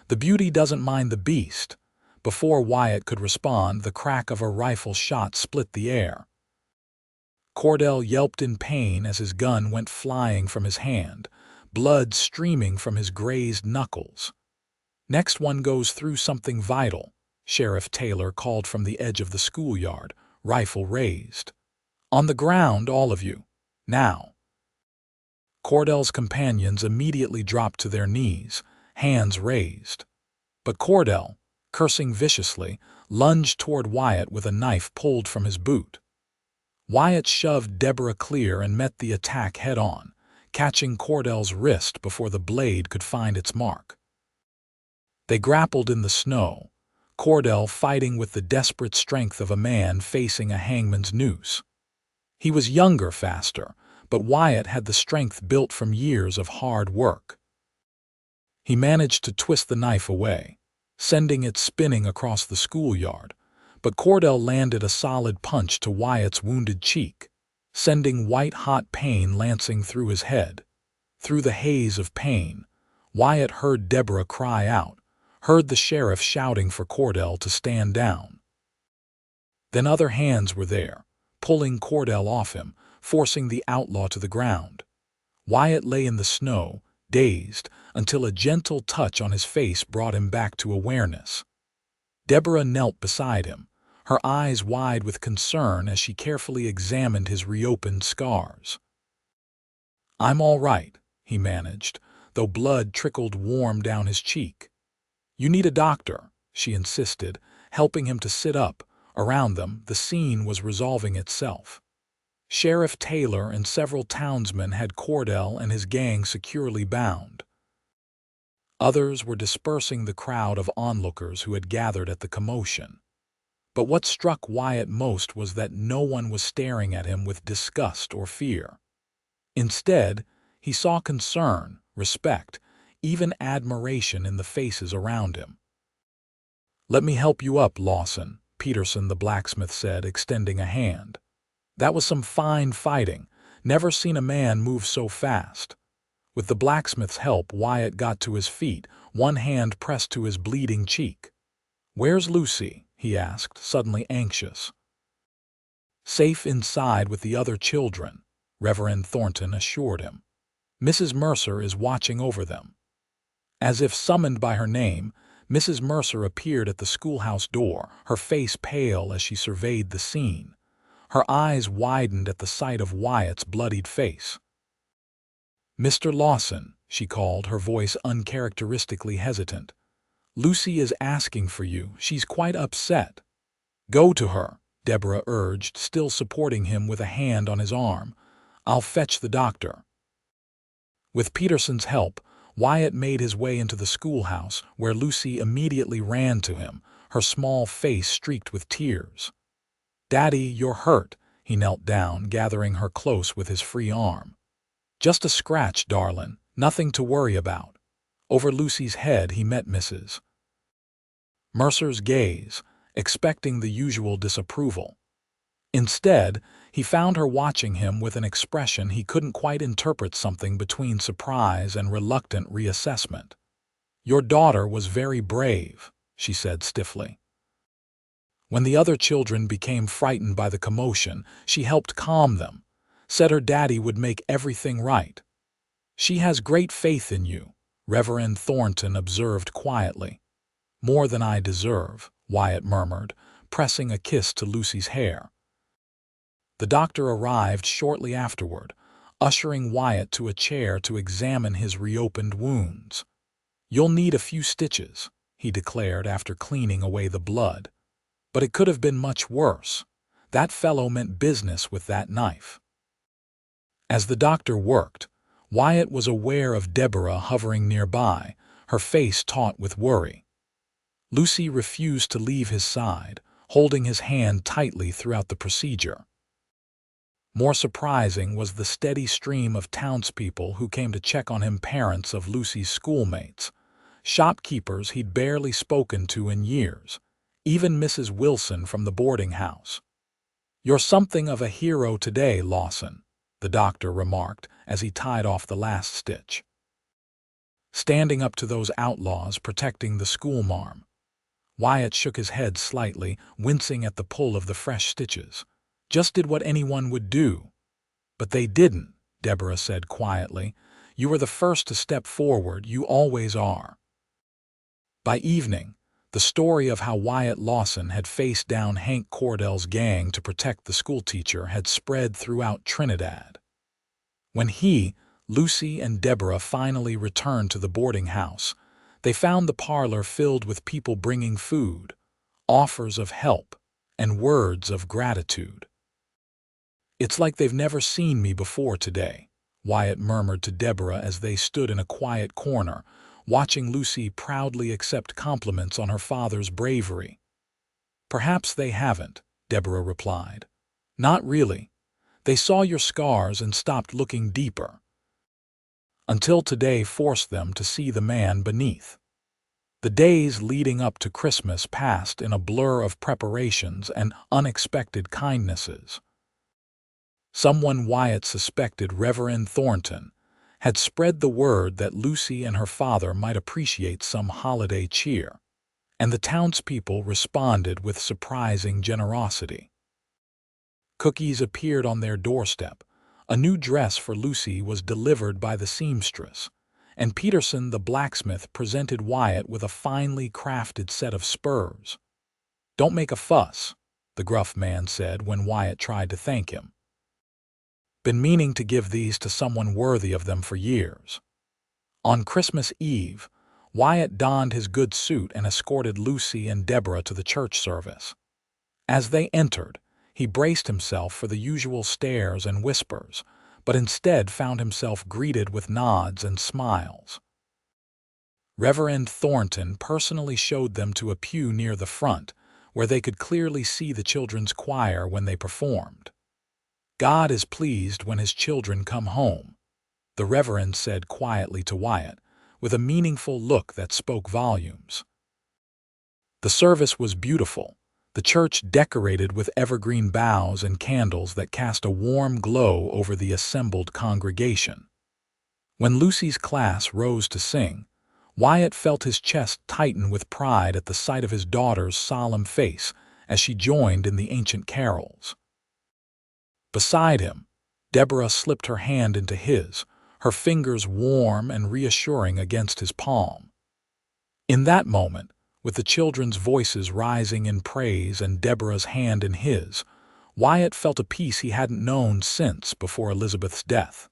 "The beauty doesn't mind the beast." Before Wyatt could respond, the crack of a rifle shot split the air. Cordell yelped in pain as his gun went flying from his hand, blood streaming from his grazed knuckles. "Next one goes through something vital," Sheriff Taylor called from the edge of the schoolyard, rifle raised. "On the ground, all of you. Now." Cordell's companions immediately dropped to their knees, hands raised. But Cordell, cursing viciously, lunged toward Wyatt with a knife pulled from his boot. Wyatt shoved Deborah clear and met the attack head-on, catching Cordell's wrist before the blade could find its mark. They grappled in the snow, Cordell fighting with the desperate strength of a man facing a hangman's noose. He was younger, faster, but Wyatt had the strength built from years of hard work. He managed to twist the knife away, sending it spinning across the schoolyard, but Cordell landed a solid punch to Wyatt's wounded cheek, sending white-hot pain lancing through his head. Through the haze of pain, Wyatt heard Deborah cry out, heard the sheriff shouting for Cordell to stand down. Then other hands were there, pulling Cordell off him, forcing the outlaw to the ground. Wyatt lay in the snow, dazed, until a gentle touch on his face brought him back to awareness. Deborah knelt beside him, her eyes wide with concern as she carefully examined his reopened scars. "I'm all right," he managed, though blood trickled warm down his cheek. "You need a doctor," she insisted, helping him to sit up. Around them, the scene was resolving itself. Sheriff Taylor and several townsmen had Cordell and his gang securely bound. Others were dispersing the crowd of onlookers who had gathered at the commotion. But what struck Wyatt most was that no one was staring at him with disgust or fear. Instead, he saw concern, respect, even admiration in the faces around him. "Let me help you up, Lawson," Peterson the blacksmith said, extending a hand. "That was some fine fighting. Never seen a man move so fast." With the blacksmith's help, Wyatt got to his feet, one hand pressed to his bleeding cheek. "Where's Lucy?" he asked, suddenly anxious. "Safe inside with the other children," Reverend Thornton assured him. "Mrs. Mercer is watching over them." As if summoned by her name, Mrs. Mercer appeared at the schoolhouse door, her face pale as she surveyed the scene. Her eyes widened at the sight of Wyatt's bloodied face. "Mr. Lawson," she called, her voice uncharacteristically hesitant. "Lucy is asking for you. She's quite upset." "Go to her," Deborah urged, still supporting him with a hand on his arm. "I'll fetch the doctor." With Peterson's help, Wyatt made his way into the schoolhouse, where Lucy immediately ran to him, her small face streaked with tears. "Daddy, you're hurt." He knelt down, gathering her close with his free arm. "Just a scratch, darlin', nothing to worry about." Over Lucy's head he met Mrs. Mercer's gaze, expecting the usual disapproval. Instead, he found her watching him with an expression he couldn't quite interpret, something between surprise and reluctant reassessment. "Your daughter was very brave," she said stiffly. When the other children became frightened by the commotion, she helped calm them, said her daddy would make everything right. "She has great faith in you," Reverend Thornton observed quietly. "More than I deserve," Wyatt murmured, pressing a kiss to Lucy's hair. The doctor arrived shortly afterward, ushering Wyatt to a chair to examine his reopened wounds. "You'll need a few stitches," he declared after cleaning away the blood. "But it could have been much worse. That fellow meant business with that knife." As the doctor worked, Wyatt was aware of Deborah hovering nearby, her face taut with worry. Lucy refused to leave his side, holding his hand tightly throughout the procedure. More surprising was the steady stream of townspeople who came to check on him, parents of Lucy's schoolmates, shopkeepers he'd barely spoken to in years, even Mrs. Wilson from the boarding house. "You're something of a hero today, Lawson," the doctor remarked as he tied off the last stitch. "Standing up to those outlaws protecting the schoolmarm." Wyatt shook his head slightly, wincing at the pull of the fresh stitches. "Just did what anyone would do." "But they didn't," Deborah said quietly. "You were the first to step forward, you always are." By evening, the story of how Wyatt Lawson had faced down Hank Cordell's gang to protect the schoolteacher had spread throughout Trinidad. When he, Lucy, and Deborah finally returned to the boarding house, they found the parlor filled with people bringing food, offers of help, and words of gratitude. "It's like they've never seen me before today," Wyatt murmured to Deborah as they stood in a quiet corner, watching Lucy proudly accept compliments on her father's bravery. "Perhaps they haven't," Deborah replied. "Not really. They saw your scars and stopped looking deeper." until today forced them to see the man beneath. The days leading up to Christmas passed in a blur of preparations and unexpected kindnesses. Someone Wyatt suspected, Reverend Thornton, had spread the word that Lucy and her father might appreciate some holiday cheer, and the townspeople responded with surprising generosity. Cookies appeared on their doorstep, a new dress for Lucy was delivered by the seamstress, and Peterson the blacksmith presented Wyatt with a finely crafted set of spurs. "Don't make a fuss," the gruff man said when Wyatt tried to thank him. "Been meaning to give these to someone worthy of them for years." On Christmas Eve, Wyatt donned his good suit and escorted Lucy and Deborah to the church service. As they entered, he braced himself for the usual stares and whispers, but instead found himself greeted with nods and smiles. Reverend Thornton personally showed them to a pew near the front, where they could clearly see the children's choir when they performed. "God is pleased when his children come home," the Reverend said quietly to Wyatt, with a meaningful look that spoke volumes. The service was beautiful, the church decorated with evergreen boughs and candles that cast a warm glow over the assembled congregation. When Lucy's class rose to sing, Wyatt felt his chest tighten with pride at the sight of his daughter's solemn face as she joined in the ancient carols. Beside him, Deborah slipped her hand into his, her fingers warm and reassuring against his palm. In that moment, with the children's voices rising in praise and Deborah's hand in his, Wyatt felt a peace he hadn't known since before Elizabeth's death.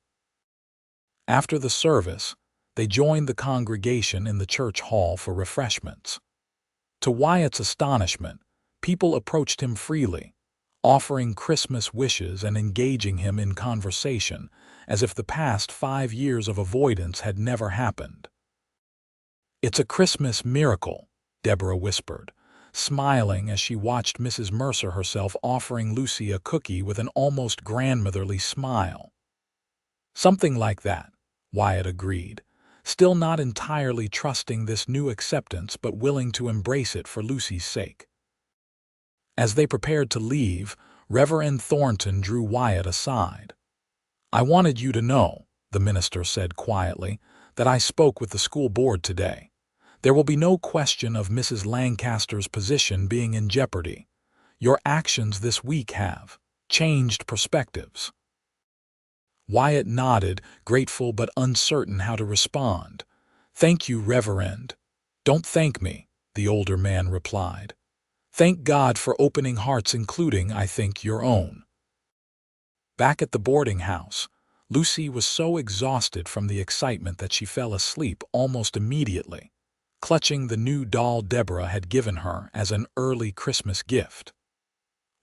After the service, they joined the congregation in the church hall for refreshments. To Wyatt's astonishment, people approached him freely, offering Christmas wishes and engaging him in conversation, as if the past 5 years of avoidance had never happened. "It's a Christmas miracle," Deborah whispered, smiling as she watched Mrs. Mercer herself offering Lucy a cookie with an almost grandmotherly smile. "Something like that," Wyatt agreed, still not entirely trusting this new acceptance but willing to embrace it for Lucy's sake. As they prepared to leave, Reverend Thornton drew Wyatt aside. "I wanted you to know," the minister said quietly, "that I spoke with the school board today. There will be no question of Mrs. Lancaster's position being in jeopardy. Your actions this week have changed perspectives." Wyatt nodded, grateful but uncertain how to respond. "Thank you, Reverend." "Don't thank me," the older man replied. "Thank God for opening hearts, including, I think, your own." Back at the boarding house, Lucy was so exhausted from the excitement that she fell asleep almost immediately, clutching the new doll Deborah had given her as an early Christmas gift.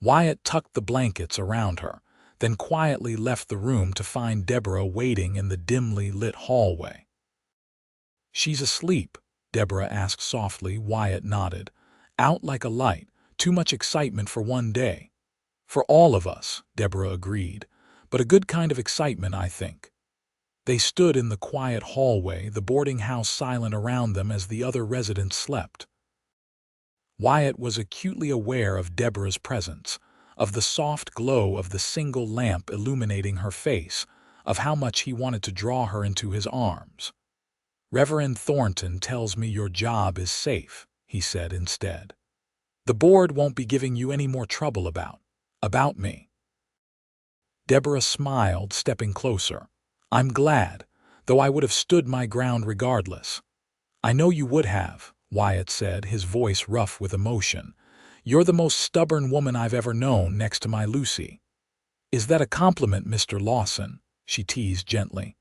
Wyatt tucked the blankets around her, then quietly left the room to find Deborah waiting in the dimly lit hallway. "She's asleep," Deborah asked softly. Wyatt nodded. "Out like a light, too much excitement for one day." "For all of us," Deborah agreed, "but a good kind of excitement, I think." They stood in the quiet hallway, the boarding house silent around them as the other residents slept. Wyatt was acutely aware of Deborah's presence, of the soft glow of the single lamp illuminating her face, of how much he wanted to draw her into his arms. "Reverend Thornton tells me your job is safe," he said instead. "The board won't be giving you any more trouble about me." Deborah smiled, stepping closer. "I'm glad, though I would have stood my ground regardless." "I know you would have," Wyatt said, his voice rough with emotion. "You're the most stubborn woman I've ever known, next to my Lucy." "Is that a compliment, Mr. Lawson?" she teased gently.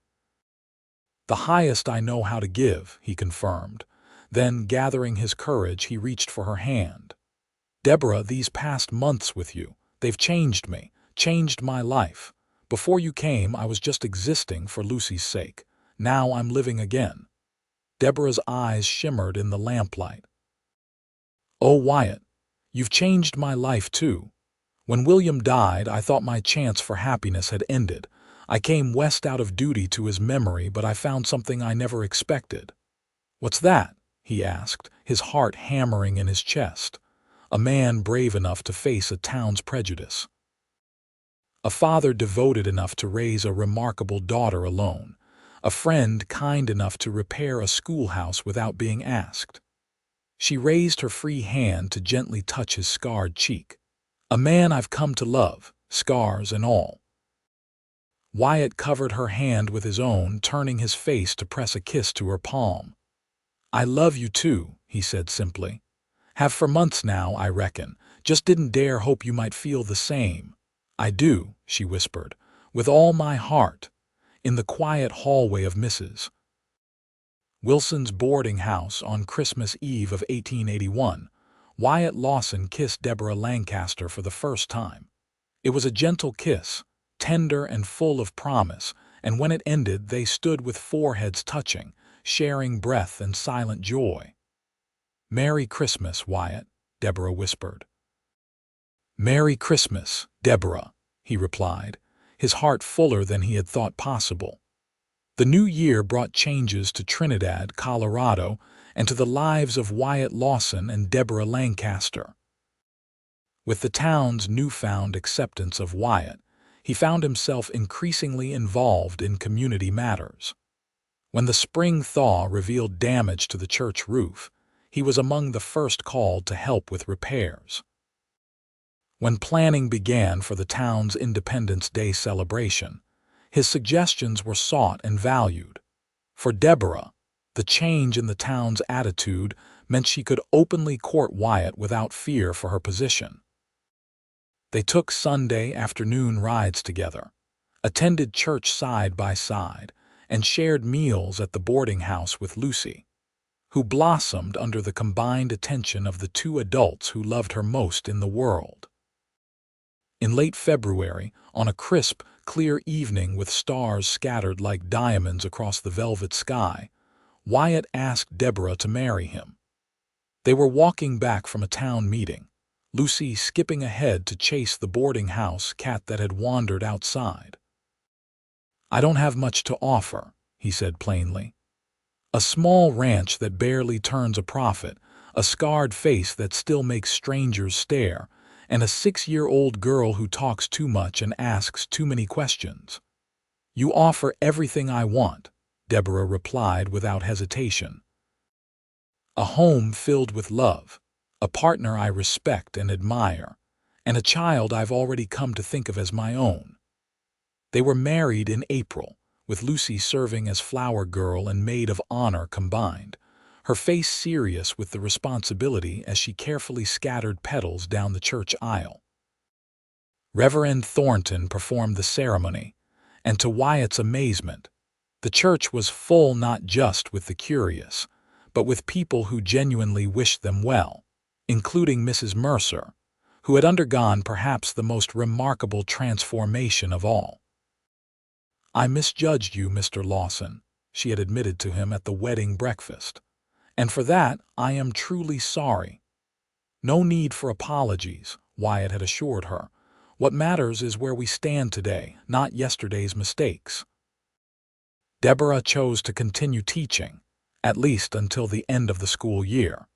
"The highest I know how to give," he confirmed. Then, gathering his courage, he reached for her hand. "Deborah, these past months with you, they've changed me, changed my life. Before you came, I was just existing for Lucy's sake. Now I'm living again." Deborah's eyes shimmered in the lamplight. "Oh, Wyatt, you've changed my life too. When William died, I thought my chance for happiness had ended. I came west out of duty to his memory, but I found something I never expected." "What's that?" he asked, his heart hammering in his chest. A man brave enough to face a town's prejudice. A father devoted enough to raise a remarkable daughter alone. A friend kind enough to repair a schoolhouse without being asked. She raised her free hand to gently touch his scarred cheek. "A man I've come to love, scars and all." Wyatt covered her hand with his own, turning his face to press a kiss to her palm. "I love you too," he said simply. "Have for months now, I reckon. Just didn't dare hope you might feel the same." "I do," she whispered, "with all my heart." In the quiet hallway of Mrs. Wilson's boarding house on Christmas Eve of 1881, Wyatt Lawson kissed Deborah Lancaster for the first time. It was a gentle kiss, tender and full of promise, and when it ended they stood with foreheads touching, sharing breath and silent joy. "Merry Christmas, Wyatt," Deborah whispered. "Merry Christmas, Deborah," he replied, his heart fuller than he had thought possible. The new year brought changes to Trinidad, Colorado, and to the lives of Wyatt Lawson and Deborah Lancaster. With the town's newfound acceptance of Wyatt, he found himself increasingly involved in community matters. When the spring thaw revealed damage to the church roof, he was among the first called to help with repairs. When planning began for the town's Independence Day celebration, his suggestions were sought and valued. For Deborah, the change in the town's attitude meant she could openly court Wyatt without fear for her position. They took Sunday afternoon rides together, attended church side by side, and shared meals at the boarding house with Lucy, who blossomed under the combined attention of the two adults who loved her most in the world. In late February, on a crisp, clear evening with stars scattered like diamonds across the velvet sky, Wyatt asked Deborah to marry him. They were walking back from a town meeting, Lucy skipping ahead to chase the boarding house cat that had wandered outside. "I don't have much to offer," he said plainly. "A small ranch that barely turns a profit, a scarred face that still makes strangers stare, and a 6-year-old girl who talks too much and asks too many questions." "You offer everything I want," Deborah replied without hesitation. "A home filled with love, a partner I respect and admire, and a child I've already come to think of as my own." They were married in April, with Lucy serving as flower girl and maid of honor combined, her face serious with the responsibility as she carefully scattered petals down the church aisle. Reverend Thornton performed the ceremony, and to Wyatt's amazement, the church was full not just with the curious, but with people who genuinely wished them well, including Mrs. Mercer, who had undergone perhaps the most remarkable transformation of all. "I misjudged you, Mr. Lawson," she had admitted to him at the wedding breakfast, "and for that I am truly sorry." "No need for apologies," Wyatt had assured her. "What matters is where we stand today, not yesterday's mistakes." Deborah chose to continue teaching, at least until the end of the school year.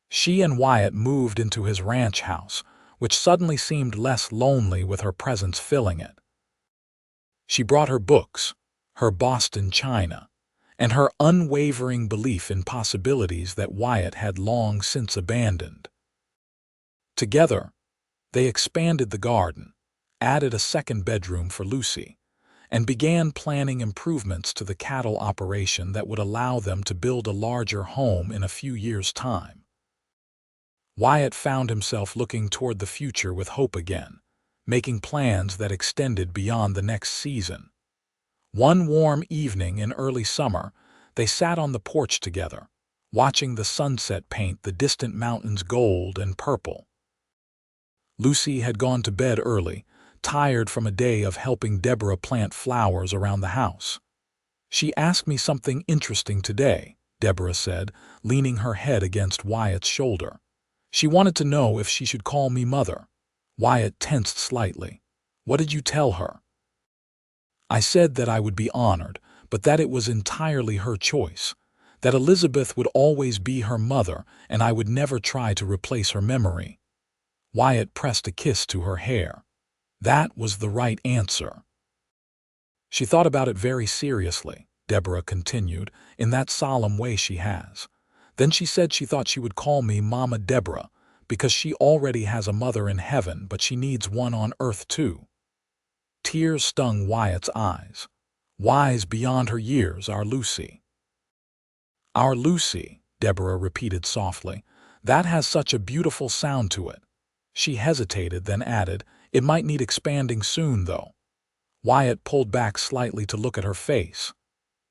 She and Wyatt moved into his ranch house, which suddenly seemed less lonely with her presence filling it. She brought her books, her Boston china, and her unwavering belief in possibilities that Wyatt had long since abandoned. Together, they expanded the garden, added a second bedroom for Lucy, and began planning improvements to the cattle operation that would allow them to build a larger home in a few years' time. Wyatt found himself looking toward the future with hope again, making plans that extended beyond the next season. One warm evening in early summer, they sat on the porch together, watching the sunset paint the distant mountains gold and purple. Lucy had gone to bed early, tired from a day of helping Deborah plant flowers around the house. "She asked me something interesting today," Deborah said, leaning her head against Wyatt's shoulder. "She wanted to know if she should call me mother." Wyatt tensed slightly. "What did you tell her?" I said that I would be honored, but that it was entirely her choice, that Elizabeth would always be her mother and I would never try to replace her memory. Wyatt pressed a kiss to her hair. That was the right answer. She thought about it very seriously, Deborah continued, in that solemn way she has. Then she said she thought she would call me Mama Deborah, because she already has a mother in heaven, but she needs one on earth too. Tears stung Wyatt's eyes. Wise beyond her years, our Lucy. Our Lucy, Deborah repeated softly. That has such a beautiful sound to it. She hesitated, then added, it might need expanding soon, though. Wyatt pulled back slightly to look at her face.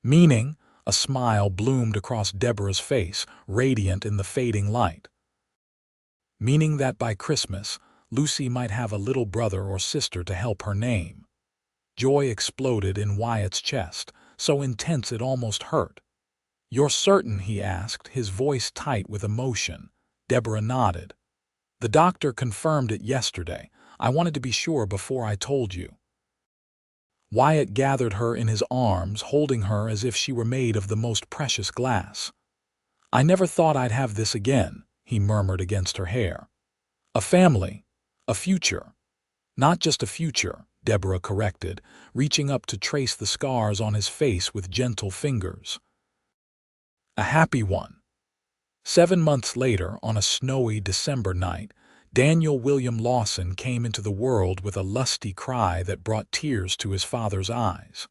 Meaning, a smile bloomed across Deborah's face, radiant in the fading light. Meaning that by Christmas, Lucy might have a little brother or sister to help her name. Joy exploded in Wyatt's chest, so intense it almost hurt. You're certain? He asked, his voice tight with emotion. Deborah nodded. The doctor confirmed it yesterday. I wanted to be sure before I told you. Wyatt gathered her in his arms, holding her as if she were made of the most precious glass. I never thought I'd have this again, he murmured against her hair. A family, a future. Not just a future, Deborah corrected, reaching up to trace the scars on his face with gentle fingers. A happy one. 7 months later, on a snowy December night, Daniel William Lawson came into the world with a lusty cry that brought tears to his father's eyes.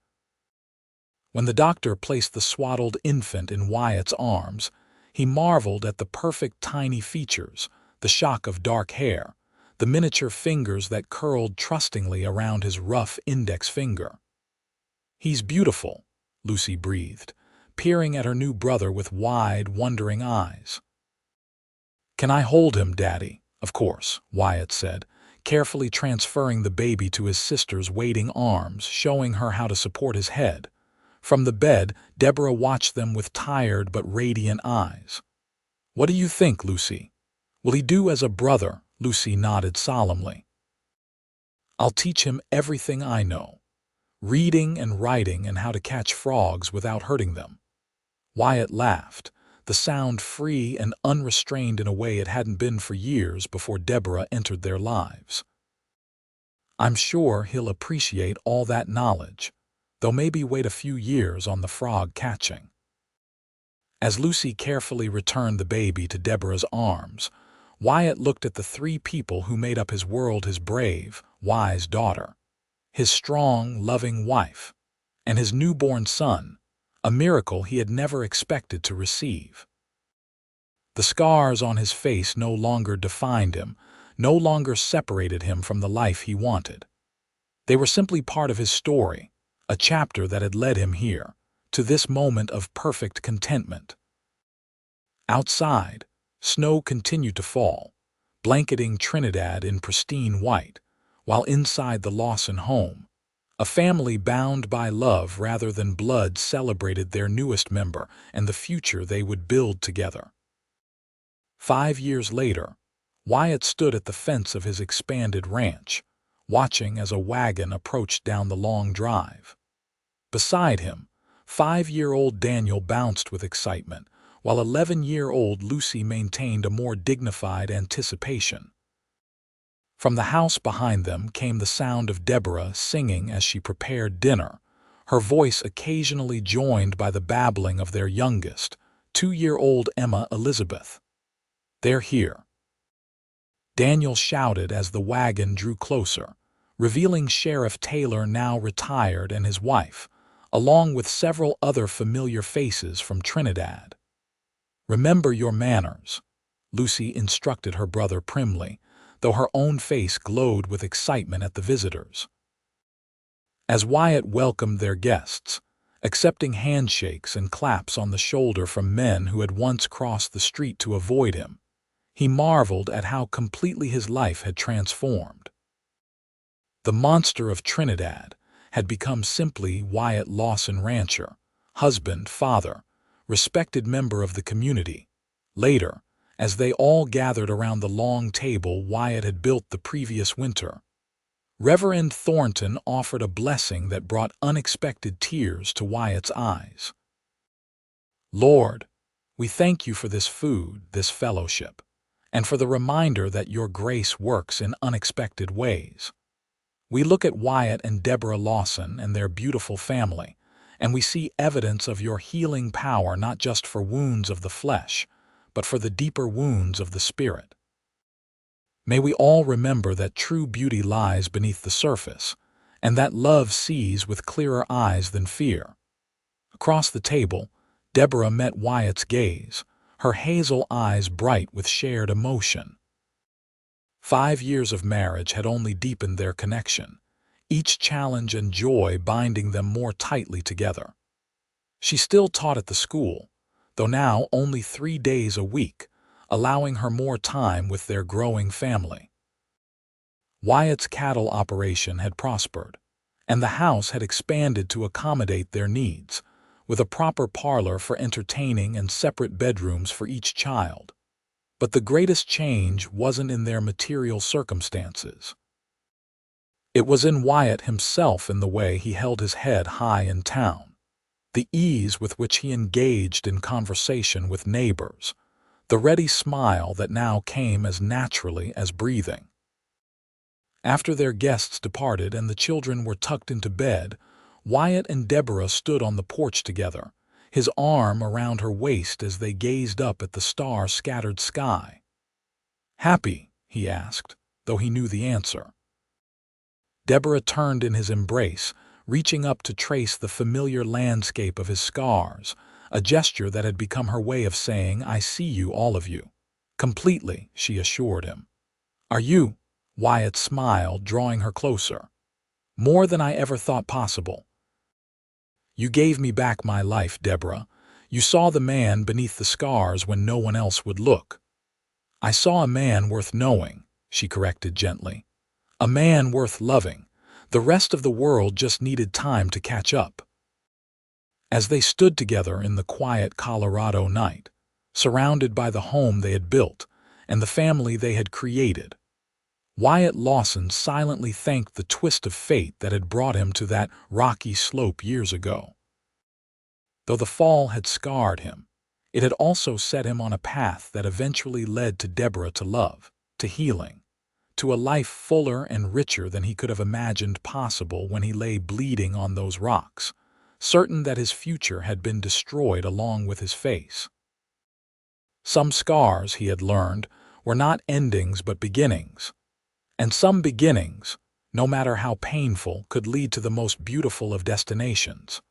When the doctor placed the swaddled infant in Wyatt's arms, he marveled at the perfect tiny features, the shock of dark hair, the miniature fingers that curled trustingly around his rough index finger. He's beautiful, Lucy breathed, peering at her new brother with wide, wondering eyes. Can I hold him, Daddy? Of course, Wyatt said, carefully transferring the baby to his sister's waiting arms, showing her how to support his head. From the bed, Deborah watched them with tired but radiant eyes. What do you think, Lucy? Will he do as a brother? Lucy nodded solemnly. I'll teach him everything I know. Reading and writing and how to catch frogs without hurting them. Wyatt laughed, the sound free and unrestrained in a way it hadn't been for years before Deborah entered their lives. I'm sure he'll appreciate all that knowledge, though maybe wait a few years on the frog catching. As Lucy carefully returned the baby to Deborah's arms, Wyatt looked at the 3 people who made up his world: his brave, wise daughter, his strong, loving wife, and his newborn son, a miracle he had never expected to receive. The scars on his face no longer defined him, no longer separated him from the life he wanted. They were simply part of his story, a chapter that had led him here, to this moment of perfect contentment. Outside, snow continued to fall, blanketing Trinidad in pristine white, while inside the Lawson home, a family bound by love rather than blood celebrated their newest member and the future they would build together. 5 years later, Wyatt stood at the fence of his expanded ranch, watching as a wagon approached down the long drive. Beside him, 5-year-old Daniel bounced with excitement, while 11-year-old Lucy maintained a more dignified anticipation. From the house behind them came the sound of Deborah singing as she prepared dinner, her voice occasionally joined by the babbling of their youngest, 2-year-old Emma Elizabeth. They're here. Daniel shouted as the wagon drew closer, revealing Sheriff Taylor, now retired, and his wife, along with several other familiar faces from Trinidad. Remember your manners, Lucy instructed her brother primly, though her own face glowed with excitement at the visitors. As Wyatt welcomed their guests, accepting handshakes and claps on the shoulder from men who had once crossed the street to avoid him, he marveled at how completely his life had transformed. The monster of Trinidad had become simply Wyatt Lawson, rancher, husband, father, respected member of the community. Later, as they all gathered around the long table Wyatt had built the previous winter, Reverend Thornton offered a blessing that brought unexpected tears to Wyatt's eyes. Lord, we thank you for this food, this fellowship, and for the reminder that your grace works in unexpected ways. We look at Wyatt and Deborah Lawson and their beautiful family, and we see evidence of your healing power not just for wounds of the flesh, but for the deeper wounds of the spirit. May we all remember that true beauty lies beneath the surface, and that love sees with clearer eyes than fear. Across the table, Deborah met Wyatt's gaze, her hazel eyes bright with shared emotion. 5 years of marriage had only deepened their connection, each challenge and joy binding them more tightly together. She still taught at the school, though now only 3 days a week, allowing her more time with their growing family. Wyatt's cattle operation had prospered, and the house had expanded to accommodate their needs, with a proper parlor for entertaining and separate bedrooms for each child. But the greatest change wasn't in their material circumstances. It was in Wyatt himself, in the way he held his head high in town, the ease with which he engaged in conversation with neighbors, the ready smile that now came as naturally as breathing. After their guests departed and the children were tucked into bed, Wyatt and Deborah stood on the porch together, his arm around her waist as they gazed up at the star-scattered sky. "Happy?" he asked, though he knew the answer. Deborah turned in his embrace, reaching up to trace the familiar landscape of his scars, a gesture that had become her way of saying, "I see you, all of you." "Completely," she assured him. "Are you?" Wyatt smiled, drawing her closer. "More than I ever thought possible." "You gave me back my life, Deborah. You saw the man beneath the scars when no one else would look." "I saw a man worth knowing," she corrected gently. "A man worth loving. The rest of the world just needed time to catch up." As they stood together in the quiet Colorado night, surrounded by the home they had built and the family they had created, Wyatt Lawson silently thanked the twist of fate that had brought him to that rocky slope years ago. Though the fall had scarred him, it had also set him on a path that eventually led to Deborah, to love, to healing, to a life fuller and richer than he could have imagined possible when he lay bleeding on those rocks, certain that his future had been destroyed along with his face. Some scars, he had learned, were not endings but beginnings, and some beginnings, no matter how painful, could lead to the most beautiful of destinations.